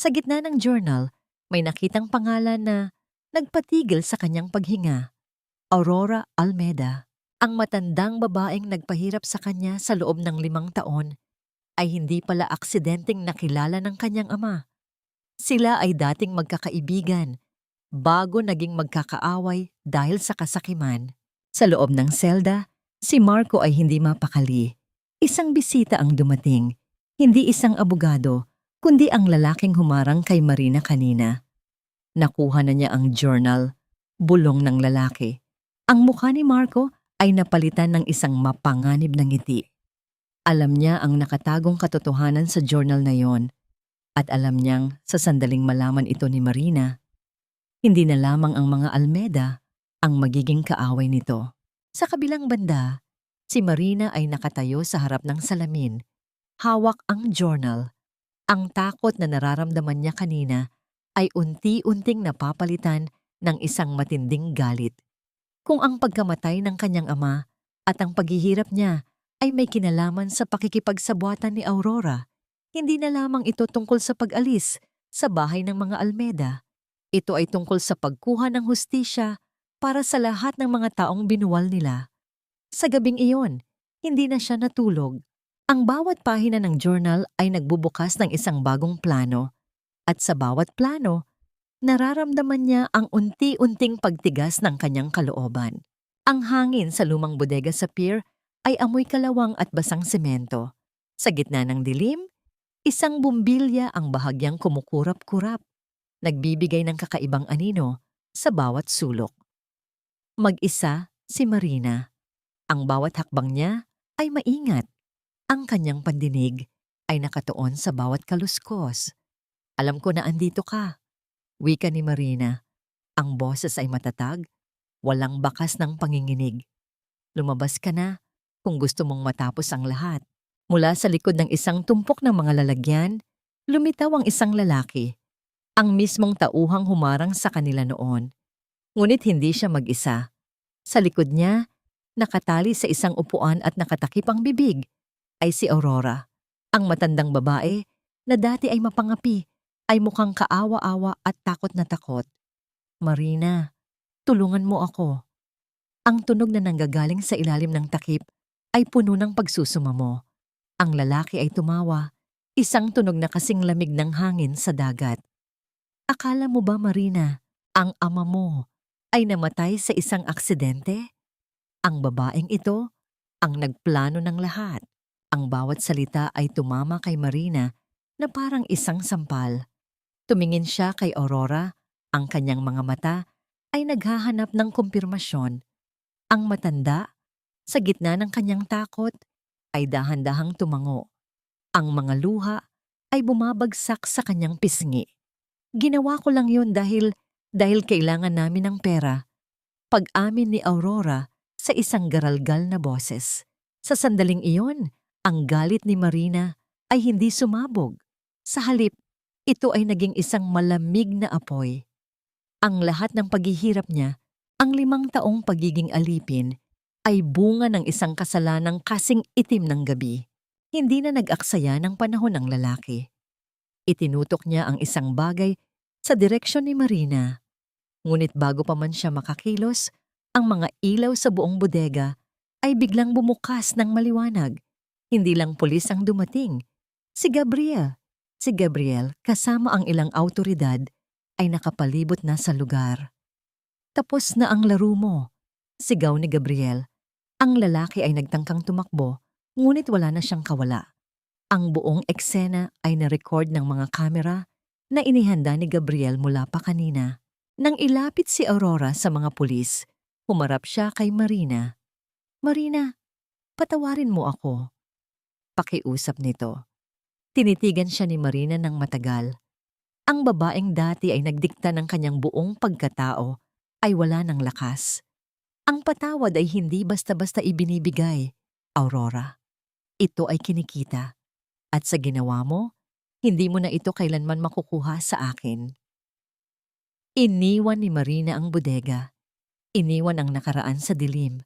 Sa gitna ng journal, may nakitang pangalan na nagpatigil sa kanyang paghinga. Aurora Almeda, ang matandang babaeng nagpahirap sa kanya sa loob ng 5 taon, ay hindi pala aksidenteng nakilala ng kanyang ama. Sila ay dating magkakaibigan, bago naging magkakaaway dahil sa kasakiman. Sa loob ng selda, si Marco ay hindi mapakali. Isang bisita ang dumating, hindi isang abogado, kundi ang lalaking humarang kay Marina kanina. Nakuha na niya ang journal, bulong ng lalaki. Ang mukha ni Marco ay napalitan ng isang mapanganib na ngiti. Alam niya ang nakatagong katotohanan sa journal na yon, at alam niyang sa sandaling malaman ito ni Marina, hindi na lamang ang mga Almeda ang magiging kaaway nito. Sa kabilang banda, si Marina ay nakatayo sa harap ng salamin, hawak ang journal. Ang takot na nararamdaman niya kanina ay unti-unting napapalitan ng isang matinding galit. Kung ang pagkamatay ng kanyang ama at ang paghihirap niya ay may kinalaman sa pakikipagsabwatan ni Aurora, hindi na lamang ito tungkol sa pag-alis sa bahay ng mga Almeda. Ito ay tungkol sa pagkuha ng hustisya para sa lahat ng mga taong binuwal nila. Sa gabing iyon, hindi na siya natulog. Ang bawat pahina ng journal ay nagbubukas ng isang bagong plano, at sa bawat plano, Nararamdaman niya ang unti-unting pagtigas ng kanyang kalooban. Ang hangin sa lumang bodega sa pier ay amoy kalawang at basang semento. Sa gitna ng dilim, isang bumbilya ang bahagyang kumukurap-kurap, nagbibigay ng kakaibang anino sa bawat sulok. Mag-isa si Marina. Ang bawat hakbang niya ay maingat. Ang kanyang pandinig ay nakatuon sa bawat kaluskos. Alam ko na andito ka, wika ni Marina. Ang boses ay matatag, walang bakas ng panginginig. Lumabas ka na kung gusto mong matapos ang lahat. Mula sa likod ng isang tumpok ng mga lalagyan, lumitaw ang isang lalaki. Ang mismong tauhang humarang sa kanila noon. Ngunit hindi siya mag-isa. Sa likod niya, nakatali sa isang upuan at nakatakip ang bibig, ay si Aurora. Ang matandang babae na dati ay mapangapi, ay mukhang kaawa-awa at takot na takot. Marina, tulungan mo ako. Ang tunog na nanggagaling sa ilalim ng takip ay puno ng pagsusumamo. Ang lalaki ay tumawa, isang tunog na kasing lamig ng hangin sa dagat. Akala mo ba, Marina, ang ama mo ay namatay sa isang aksidente? Ang babaeng ito ang nagplano ng lahat. Ang bawat salita ay tumama kay Marina na parang isang sampal. Tumingin siya kay Aurora, ang kanyang mga mata ay naghahanap ng kumpirmasyon. Ang matanda, sa gitna ng kanyang takot, ay dahan-dahang tumango. Ang mga luha ay bumabagsak sa kanyang pisngi. Ginawa ko lang yun dahil kailangan namin ng pera. Pag-amin ni Aurora sa isang garalgal na boses. Sa sandaling iyon, ang galit ni Marina ay hindi sumabog. Sa halip, ito ay naging isang malamig na apoy. Ang lahat ng paghihirap niya, ang 5 taong pagiging alipin, ay bunga ng isang kasalanang kasing itim ng gabi. Hindi na nag-aksaya ng panahon ng lalaki. Itinutok niya ang isang bagay sa direksyon ni Marina. Ngunit bago pa man siya makakilos, ang mga ilaw sa buong bodega ay biglang bumukas ng maliwanag. Hindi lang pulis ang dumating. Si Gabriel kasama ang ilang awtoridad ay nakapalibot na sa lugar. Tapos na ang laro mo, sigaw ni Gabriel. Ang lalaki ay nagtangkang tumakbo, ngunit wala na siyang kawala. Ang buong eksena ay na-record ng mga kamera na inihanda ni Gabriel mula pa kanina. Nang ilapit si Aurora sa mga pulis, humarap siya kay Marina. Marina, patawarin mo ako. Pakiusap nito. Tinitigan siya ni Marina ng matagal. Ang babaeng dati ay nagdikta ng kanyang buong pagkatao ay wala ng lakas. Ang patawad ay hindi basta-basta ibinibigay, Aurora. Ito ay kinikita. At sa ginawa mo, hindi mo na ito kailanman makukuha sa akin. Iniwan ni Marina ang bodega. Iniwan ang nakaraan sa dilim.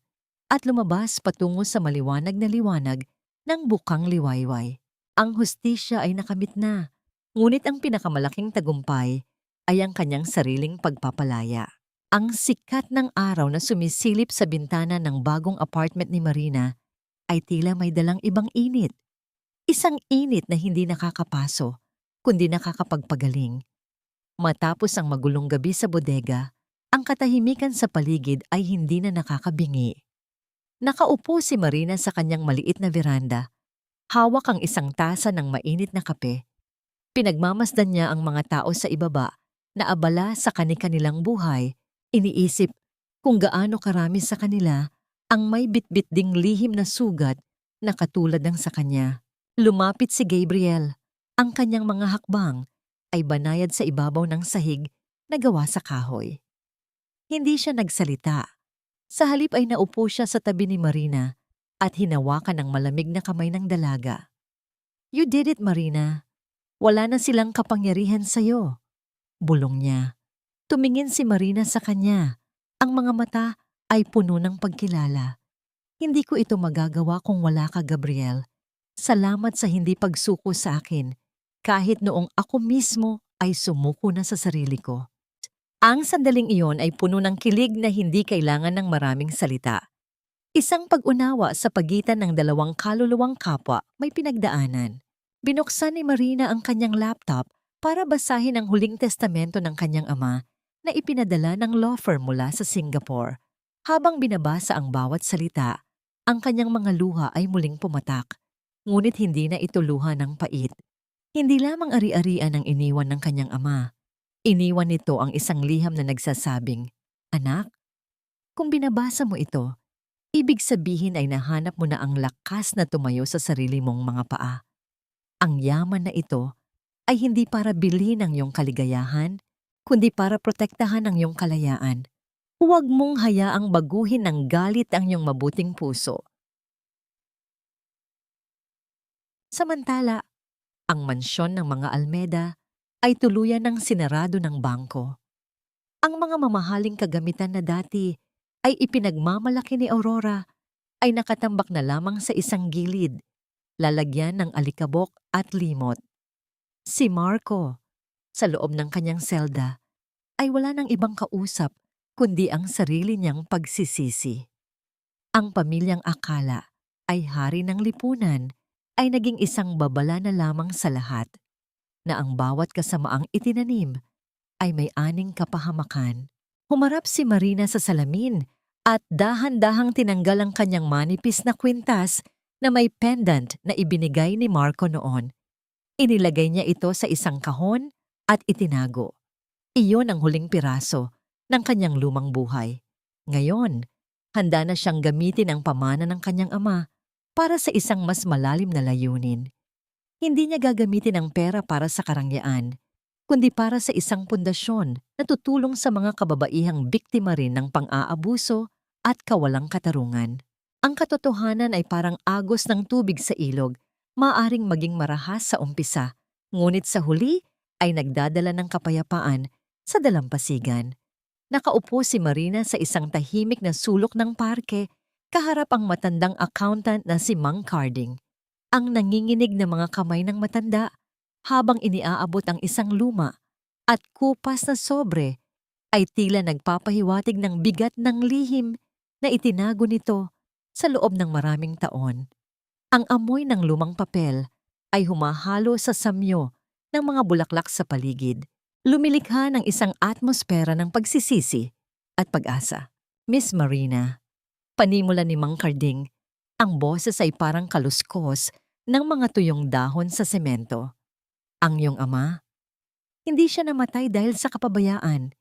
At lumabas patungo sa maliwanag na liwanag ng bukang liwayway. Ang hustisya ay nakamit na. Ngunit ang pinakamalaking tagumpay ay ang kanyang sariling pagpapalaya. Ang sikat ng araw na sumisilip sa bintana ng bagong apartment ni Marina ay tila may dalang ibang init. Isang init na hindi nakakapaso, kundi nakakapagpagaling. Matapos ang magulong gabi sa bodega, ang katahimikan sa paligid ay hindi na nakakabingi. Nakaupo si Marina sa kanyang maliit na veranda. Hawak ang isang tasa ng mainit na kape. Pinagmamasdan niya ang mga tao sa ibaba na abala sa kani-kanilang buhay. Iniisip kung gaano karami sa kanila ang may bitbit ding lihim na sugat na katulad ng sa kanya. Lumapit si Gabriel. Ang kanyang mga hakbang ay banayad sa ibabaw ng sahig na gawa sa kahoy. Hindi siya nagsalita. Sa halip ay naupo siya sa tabi ni Marina at hinawakan ng malamig na kamay ng dalaga. You did it, Marina. Wala na silang kapangyarihan sa'yo. Bulong niya. Tumingin si Marina sa kanya. Ang mga mata ay puno ng pagkilala. Hindi ko ito magagawa kung wala ka, Gabriel. Salamat sa hindi pagsuko sa akin, kahit noong ako mismo ay sumuko na sa sarili ko. Ang sandaling iyon ay puno ng kilig na hindi kailangan ng maraming salita. Isang pag-unawa sa pagitan ng dalawang kaluluwang kapwa may pinagdaanan. Binuksan ni Marina ang kanyang laptop para basahin ang huling testamento ng kanyang ama na ipinadala ng law firm mula sa Singapore. Habang binabasa ang bawat salita, ang kanyang mga luha ay muling pumatak. Ngunit hindi na ito luha ng pait. Hindi lamang ari-arian ang iniwan ng kanyang ama. Iniwan nito ang isang liham na nagsasabing, "Anak, kung binabasa mo ito, ibig sabihin ay nahanap mo na ang lakas na tumayo sa sarili mong mga paa. Ang yaman na ito ay hindi para bilhin ang iyong kaligayahan, kundi para protektahan ang iyong kalayaan. Huwag mong hayaang baguhin ng galit ang iyong mabuting puso." Samantala, ang mansyon ng mga Almeda ay tuluyan ng sinarado ng bangko. Ang mga mamahaling kagamitan na dati ay ipinagmamalaki ni Aurora ay nakatambak na lamang sa isang gilid, lalagyan ng alikabok at limot. Si Marco, sa loob ng kanyang selda, ay wala ng ibang kausap kundi ang sarili niyang pagsisisi. Ang pamilyang akala ay hari ng lipunan ay naging isang babala na lamang sa lahat, na ang bawat kasamaang itinanim ay may aning kapahamakan. Humarap si Marina sa salamin at dahan-dahang tinanggal ang kanyang manipis na kwintas na may pendant na ibinigay ni Marco noon. Inilagay niya ito sa isang kahon at itinago. Iyon ang huling piraso ng kanyang lumang buhay. Ngayon, handa na siyang gamitin ang pamana ng kanyang ama para sa isang mas malalim na layunin. Hindi niya gagamitin ang pera para sa karangyaan, kundi para sa isang pundasyon na tutulong sa mga kababaihang biktima rin ng pang-aabuso at kawalang katarungan. Ang katotohanan ay parang agos ng tubig sa ilog, maaring maging marahas sa umpisa, ngunit sa huli ay nagdadala ng kapayapaan sa dalampasigan. Nakaupo si Marina sa isang tahimik na sulok ng parke, kaharap ang matandang accountant na si Mang Carding. Ang nanginginig na mga kamay ng matanda habang iniaabot ang isang luma at kupas na sobre ay tila nagpapahiwatig ng bigat ng lihim na itinago nito sa loob ng maraming taon. Ang amoy ng lumang papel ay humahalo sa samyo ng mga bulaklak sa paligid. Lumilikha ng isang atmosfera ng pagsisisi at pag-asa. "Miss Marina," panimula ni Mang Carding, ang boses ay parang kaluskos ng mga tuyong dahon sa semento. "Ang iyong ama, hindi siya namatay dahil sa kapabayaan.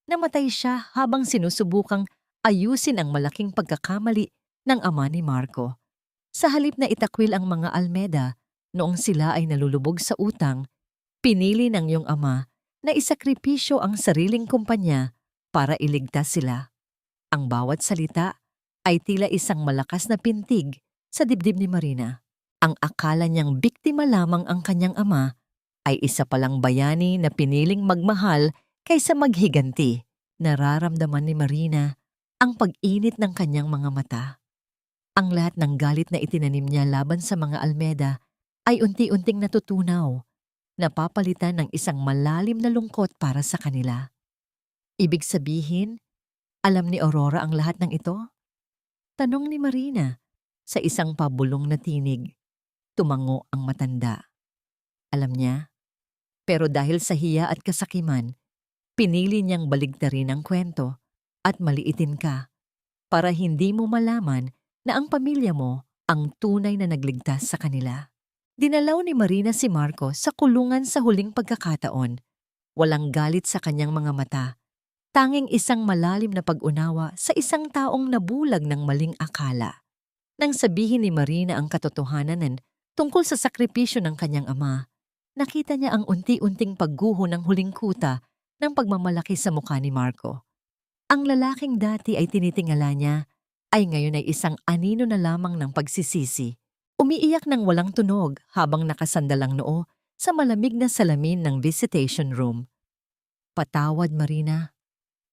Namatay siya habang sinusubukang ayusin ang malaking pagkakamali ng ama ni Marco. Sa halip na itakwil ang mga Almeda noong sila ay nalulubog sa utang, pinili ng iyong ama na isakripisyo ang sariling kumpanya para iligtas sila." Ang bawat salita ay tila isang malakas na pintig sa dibdib ni Marina. Ang akala niyang biktima lamang ang kanyang ama ay isa palang bayani na piniling magmahal kaysa maghiganti. Nararamdaman ni Marina ang pag-init ng kanyang mga mata. Ang lahat ng galit na itinanim niya laban sa mga Almeda ay unti-unting natutunaw, napapalitan ng isang malalim na lungkot para sa kanila. Ibig sabihin, alam ni Aurora ang lahat ng ito? Tanong ni Marina sa isang pabulong na tinig. Tumango ang matanda. Alam niya, pero dahil sa hiya at kasakiman, pinili niyang baligtarin ang kwento at maliitin ka para hindi mo malaman na ang pamilya mo ang tunay na nagligtas sa kanila. Dinalaw ni Marina si Marco sa kulungan sa huling pagkakataon. Walang galit sa kanyang mga mata. Tanging isang malalim na pag-unawa sa isang taong nabulag ng maling akala. Nang sabihin ni Marina ang katotohanan tungkol sa sakripisyo ng kanyang ama, nakita niya ang unti-unting pagguho ng huling kuta ng pagmamalaki sa mukha ni Marco. Ang lalaking dati ay tinitingala niya ay ngayon ay isang anino na lamang ng pagsisisi. Umiiyak ng walang tunog habang nakasandalang noo sa malamig na salamin ng visitation room. "Patawad, Marina.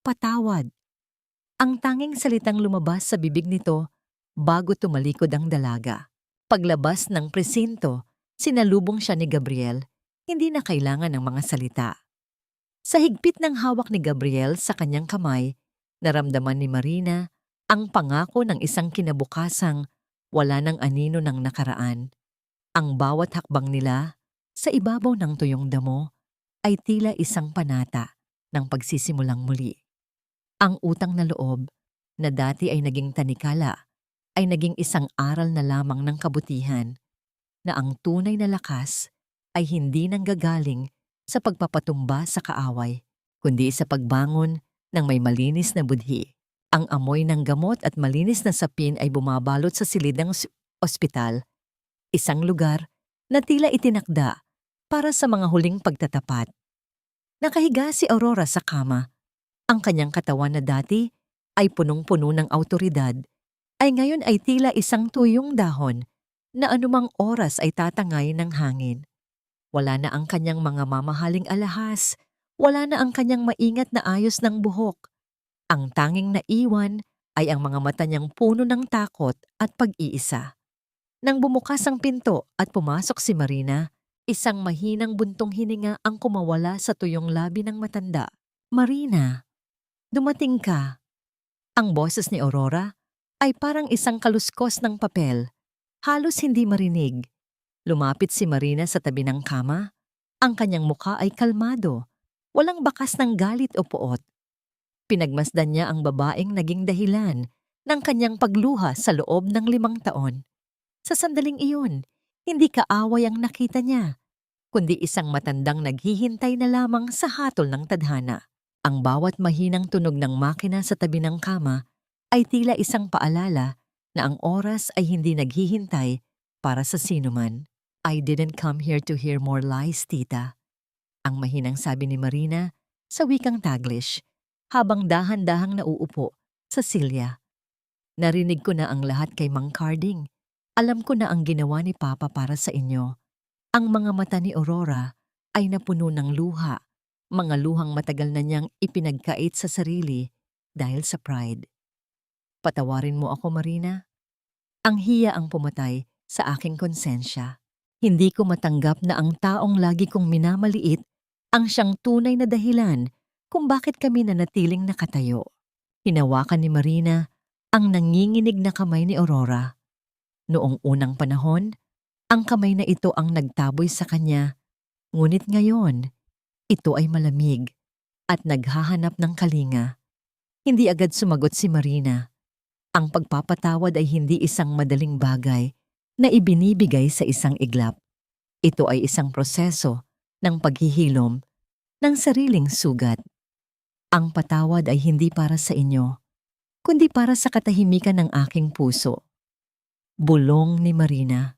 Patawad." Ang tanging salitang lumabas sa bibig nito bago tumalikod ang dalaga. Paglabas ng presinto, sinalubong siya ni Gabriel, hindi na kailangan ng mga salita. Sa higpit ng hawak ni Gabriel sa kanyang kamay, naramdaman ni Marina ang pangako ng isang kinabukasang wala ng anino ng nakaraan. Ang bawat hakbang nila sa ibabaw ng tuyong damo ay tila isang panata ng pagsisimulang muli. Ang utang na loob na dati ay naging tanikala ay naging isang aral na lamang ng kabutihan na ang tunay na lakas ay hindi nanggagaling sa pagpapatumba sa kaaway, kundi sa pagbangon ng may malinis na budhi. Ang amoy ng gamot at malinis na sapin ay bumabalot sa silid ng ospital, isang lugar na tila itinakda para sa mga huling pagtatapat. Nakahiga si Aurora sa kama. Ang kanyang katawan na dati ay punong-puno ng awtoridad ay ngayon ay tila isang tuyong dahon na anumang oras ay tatangay ng hangin. Wala na ang kanyang mga mamahaling alahas, wala na ang kanyang maingat na ayos ng buhok. Ang tanging naiwan ay ang mga mata niyang puno ng takot at pag-iisa. Nang bumukas ang pinto at pumasok si Marina, isang mahinang buntong hininga ang kumawala sa tuyong labi ng matanda. "Marina, dumating ka." Ang boses ni Aurora ay parang isang kaluskos ng papel, halos hindi marinig. Lumapit si Marina sa tabi ng kama. Ang kanyang mukha ay kalmado, walang bakas ng galit o poot. Pinagmasdan niya ang babaeng naging dahilan ng kanyang pagluha sa loob ng 5 taon. Sa sandaling iyon, hindi kaaway ang nakita niya, kundi isang matandang naghihintay na lamang sa hatol ng tadhana. Ang bawat mahinang tunog ng makina sa tabi ng kama ay tila isang paalala na ang oras ay hindi naghihintay para sa sinuman. "I didn't come here to hear more lies, tita," ang mahinang sabi ni Marina sa wikang Taglish habang dahan-dahang nauupo sa silya. "Narinig ko na ang lahat kay Mang Carding. Alam ko na ang ginawa ni Papa para sa inyo." Ang mga mata ni Aurora ay napuno ng luha, mga luhang matagal na niyang ipinagkait sa sarili dahil sa pride. "Patawarin mo ako, Marina." Ang hiya ang pumatay sa aking konsensya. Hindi ko matanggap na ang taong lagi kong minamaliit ang siyang tunay na dahilan kung bakit kami nanatiling nakatayo. Hinawakan ni Marina ang nanginginig na kamay ni Aurora. Noong unang panahon, ang kamay na ito ang nagtaboy sa kanya, ngunit ngayon, ito ay malamig at naghahanap ng kalinga. Hindi agad sumagot si Marina. Ang pagpapatawad ay hindi isang madaling bagay na ibinibigay sa isang iglap. Ito ay isang proseso ng paghihilom ng sariling sugat. Ang patawad ay hindi para sa inyo, kundi para sa katahimikan ng aking puso. Bulong ni Marina.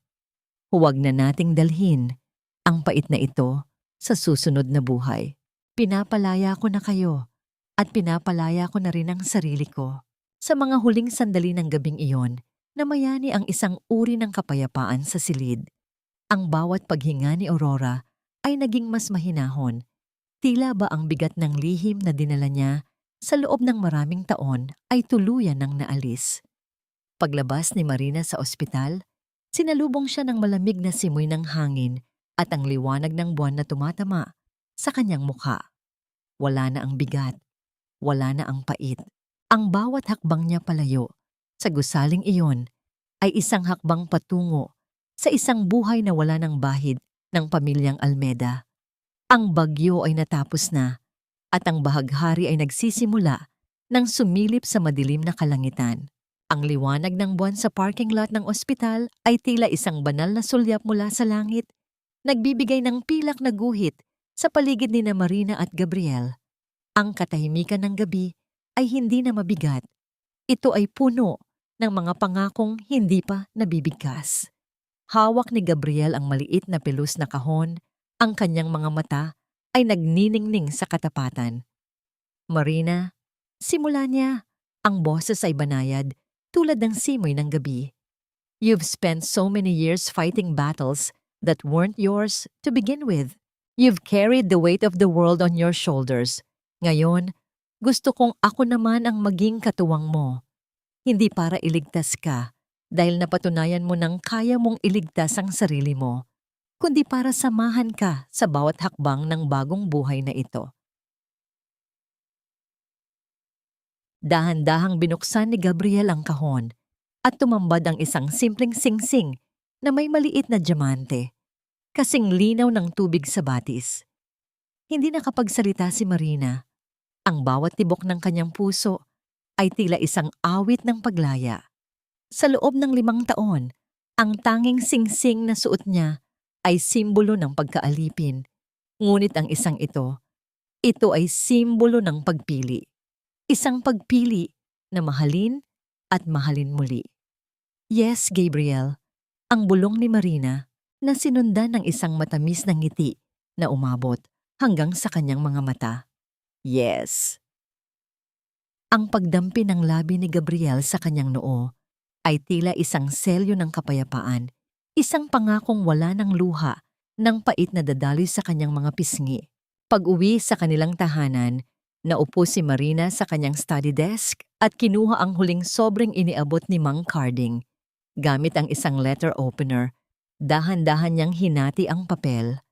Huwag na nating dalhin ang pait na ito sa susunod na buhay. Pinapalaya ko na kayo at pinapalaya ko na rin ang sarili ko. Sa mga huling sandali ng gabing iyon, namayani ang isang uri ng kapayapaan sa silid. Ang bawat paghinga ni Aurora ay naging mas mahinahon. Tila ba ang bigat ng lihim na dinala niya sa loob ng maraming taon ay tuluyan ng naalis. Paglabas ni Marina sa ospital, sinalubong siya ng malamig na simoy ng hangin at ang liwanag ng buwan na tumatama sa kanyang mukha. Wala na ang bigat, wala na ang pait. Ang bawat hakbang niya palayo sa gusaling iyon ay isang hakbang patungo sa isang buhay na wala ng bahid ng pamilyang Almeda. Ang bagyo ay natapos na at ang bahaghari ay nagsisimula nang sumilip sa madilim na kalangitan. Ang liwanag ng buwan sa parking lot ng ospital ay tila isang banal na sulyap mula sa langit, nagbibigay ng pilak na guhit sa paligid ni Marina at Gabriel. Ang katahimikan ng gabi ay hindi na mabigat. Ito ay puno ng mga pangakong hindi pa nabibigkas. Hawak ni Gabriel ang maliit na pelus na kahon. Ang kanyang mga mata ay nagniningning sa katapatan. "Marina," simula niya, ang boses ay banayad tulad ng simoy ng gabi. "You've spent so many years fighting battles that weren't yours to begin with. You've carried the weight of the world on your shoulders. Ngayon, gusto kong ako naman ang maging katuwang mo. Hindi para iligtas ka dahil napatunayan mo nang kaya mong iligtas ang sarili mo, kundi para samahan ka sa bawat hakbang ng bagong buhay na ito." Dahan-dahang binuksan ni Gabriel ang kahon at tumambad ang isang simpleng singsing na may maliit na diamante, kasing linaw ng tubig sa batis. Hindi nakapagsalita si Marina. Ang bawat tibok ng kanyang puso ay tila isang awit ng paglaya. Sa loob ng 5 taon, ang tanging singsing na suot niya ay simbolo ng pagkaalipin. Ngunit ang ito ay simbolo ng pagpili. Isang pagpili na mahalin at mahalin muli. Yes, Gabriel, ang bulong ni Marina na sinundan ng isang matamis na ngiti na umabot hanggang sa kanyang mga mata. Yes. Ang pagdampi ng labi ni Gabriel sa kanyang noo ay tila isang selyo ng kapayapaan, isang pangakong wala ng luha ng pait na dadaloy sa kanyang mga pisngi. Pag-uwi sa kanilang tahanan, naupo si Marina sa kanyang study desk at kinuha ang huling sobrang iniabot ni Mang Carding. Gamit ang isang letter opener, dahan-dahan niyang hinati ang papel.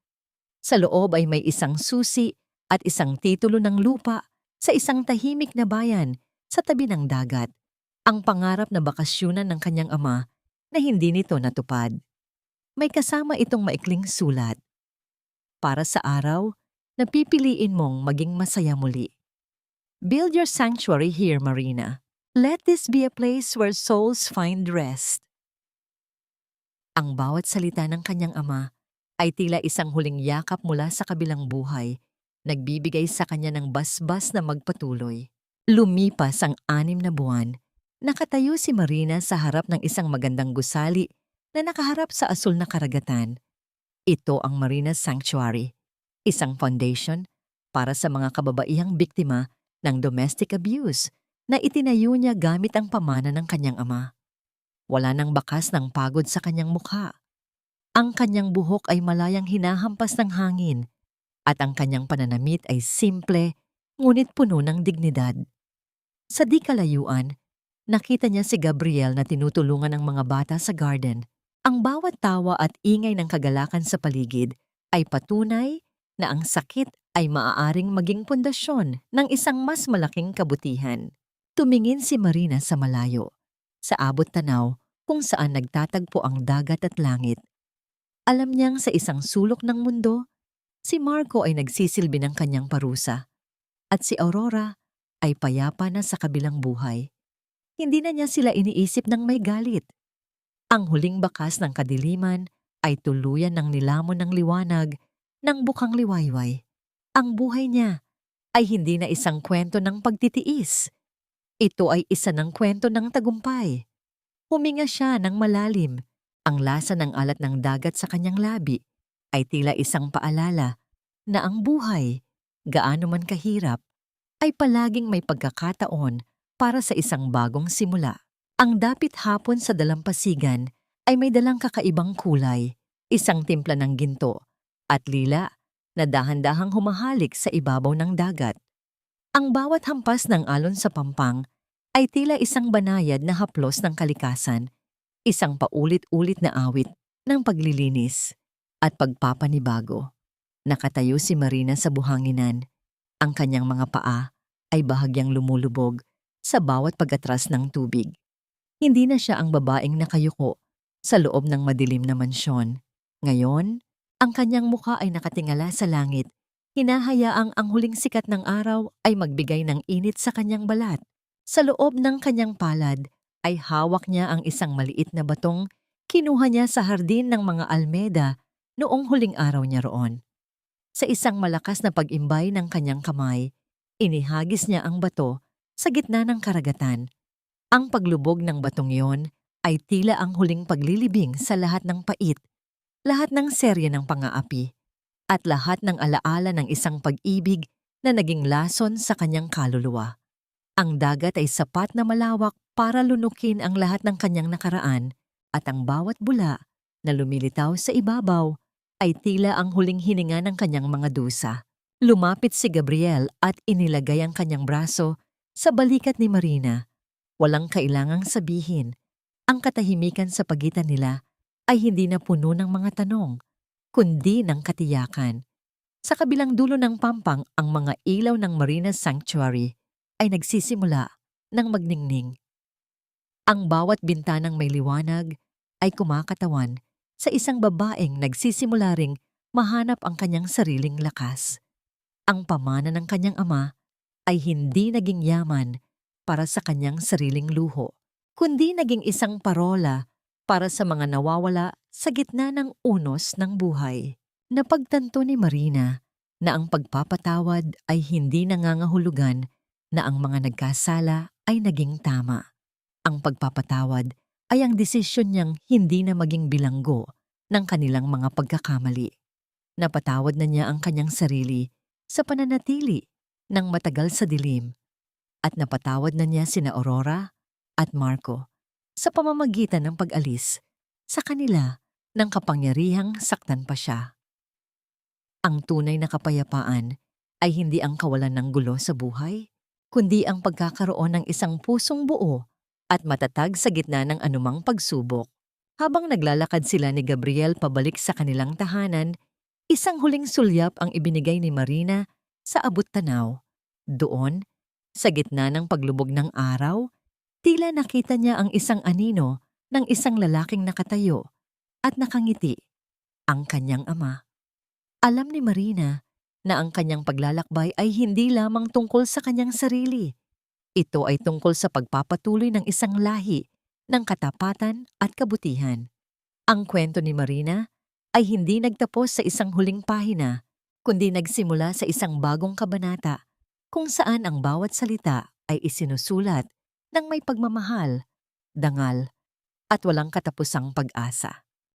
Sa loob ay may isang susi at isang titulo ng lupa sa isang tahimik na bayan sa tabi ng dagat. Ang pangarap na bakasyunan ng kanyang ama na hindi nito natupad. May kasama itong maikling sulat. Para sa araw na pipiliin mong maging masaya muli. Build your sanctuary here, Marina. Let this be a place where souls find rest. Ang bawat salita ng kanyang ama ay tila isang huling yakap mula sa kabilang buhay, nagbibigay sa kanya ng basbas na magpatuloy. Lumipas ang 6 na buwan, nakatayo si Marina sa harap ng isang magandang gusali na nakaharap sa asul na karagatan. Ito ang Marina Sanctuary, isang foundation para sa mga kababaihang biktima ng domestic abuse na itinayo niya gamit ang pamana ng kanyang ama. Wala nang bakas ng pagod sa kanyang mukha. Ang kanyang buhok ay malayang hinahampas ng hangin at ang kanyang pananamit ay simple ngunit puno ng dignidad. Sa di kalayuan, nakita niya si Gabriel na tinutulungan ng mga bata sa garden. Ang bawat tawa at ingay ng kagalakan sa paligid ay patunay na ang sakit ay maaaring maging pundasyon ng isang mas malaking kabutihan. Tumingin si Marina sa malayo, sa abot tanaw kung saan nagtatagpo ang dagat at langit. Alam niyang sa isang sulok ng mundo, si Marco ay nagsisilbi ng kanyang parusa at si Aurora ay payapa na sa kabilang buhay. Hindi na niya sila iniisip ng may galit. Ang huling bakas ng kadiliman ay tuluyan ng nilamon ng liwanag ng bukang liwayway. Ang buhay niya ay hindi na isang kwento ng pagtitiis. Ito ay isa ng kwento ng tagumpay. Huminga siya ng malalim. Ang lasa ng alat ng dagat sa kanyang labi ay tila isang paalala na ang buhay, gaano man kahirap, ay palaging may pagkakataon para sa isang bagong simula. Ang dapit hapon sa dalampasigan ay may dalang kakaibang kulay, isang timpla ng ginto at lila na dahan-dahang humahalik sa ibabaw ng dagat. Ang bawat hampas ng alon sa pampang ay tila isang banayad na haplos ng kalikasan, isang paulit-ulit na awit ng paglilinis at pagpapanibago. Nakatayo si Marina sa buhanginan. Ang kanyang mga paa ay bahagyang lumulubog sa bawat pag-atras ng tubig. Hindi na siya ang babaeng nakayuko sa loob ng madilim na mansyon. Ngayon, ang kanyang mukha ay nakatingala sa langit. Hinahayaang ang huling sikat ng araw ay magbigay ng init sa kanyang balat. Sa loob ng kanyang palad ay hawak niya ang isang maliit na batong kinuha niya sa hardin ng mga almeda noong huling araw niya roon. Sa isang malakas na pag-imbay ng kanyang kamay, inihagis niya ang bato sa gitna ng karagatan. Ang paglubog ng batong iyon ay tila ang huling paglilibing sa lahat ng pait, lahat ng serye ng pang-aapi, at lahat ng alaala ng isang pag-ibig na naging lason sa kanyang kaluluwa. Ang dagat ay sapat na malawak para lunukin ang lahat ng kanyang nakaraan at ang bawat bula na lumilitaw sa ibabaw ay tila ang huling hininga ng kanyang mga dusa. Lumapit si Gabriel at inilagay ang kanyang braso sa balikat ni Marina. Walang kailangang sabihin. Ang katahimikan sa pagitan nila ay hindi na puno ng mga tanong, kundi ng katiyakan. Sa kabilang dulo ng pampang, ang mga ilaw ng Marina Sanctuary ay nagsisimula ng magningning. Ang bawat bintanang may liwanag ay kumakatawan sa isang babaeng nagsisimula ring mahanap ang kanyang sariling lakas. Ang pamana ng kanyang ama ay hindi naging yaman para sa kanyang sariling luho, kundi naging isang parola para sa mga nawawala sa gitna ng unos ng buhay. Napagtanto ni Marina na ang pagpapatawad ay hindi nangangahulugan na ang mga nagkasala ay naging tama. Ang pagpapatawad ay ang desisyon niyang hindi na maging bilanggo ng kanilang mga pagkakamali. Napatawad na niya ang kanyang sarili sa pananatili ng matagal sa dilim at napatawad na niya sina Aurora at Marco sa pamamagitan ng pag-alis sa kanila ng kapangyarihang saktan pa siya. Ang tunay na kapayapaan ay hindi ang kawalan ng gulo sa buhay, kundi ang pagkakaroon ng isang pusong buo at matatag sa gitna ng anumang pagsubok. Habang naglalakad sila ni Gabriel pabalik sa kanilang tahanan, isang huling sulyap ang ibinigay ni Marina sa abot-tanaw. Doon, sa gitna ng paglubog ng araw, tila nakita niya ang isang anino ng isang lalaking nakatayo at nakangiti, ang kanyang ama. Alam ni Marina na ang kanyang paglalakbay ay hindi lamang tungkol sa kanyang sarili. Ito ay tungkol sa pagpapatuloy ng isang lahi ng katapatan at kabutihan. Ang kwento ni Marina ay hindi nagtapos sa isang huling pahina, kundi nagsimula sa isang bagong kabanata kung saan ang bawat salita ay isinusulat ng may pagmamahal, dangal, at walang katapusang pag-asa.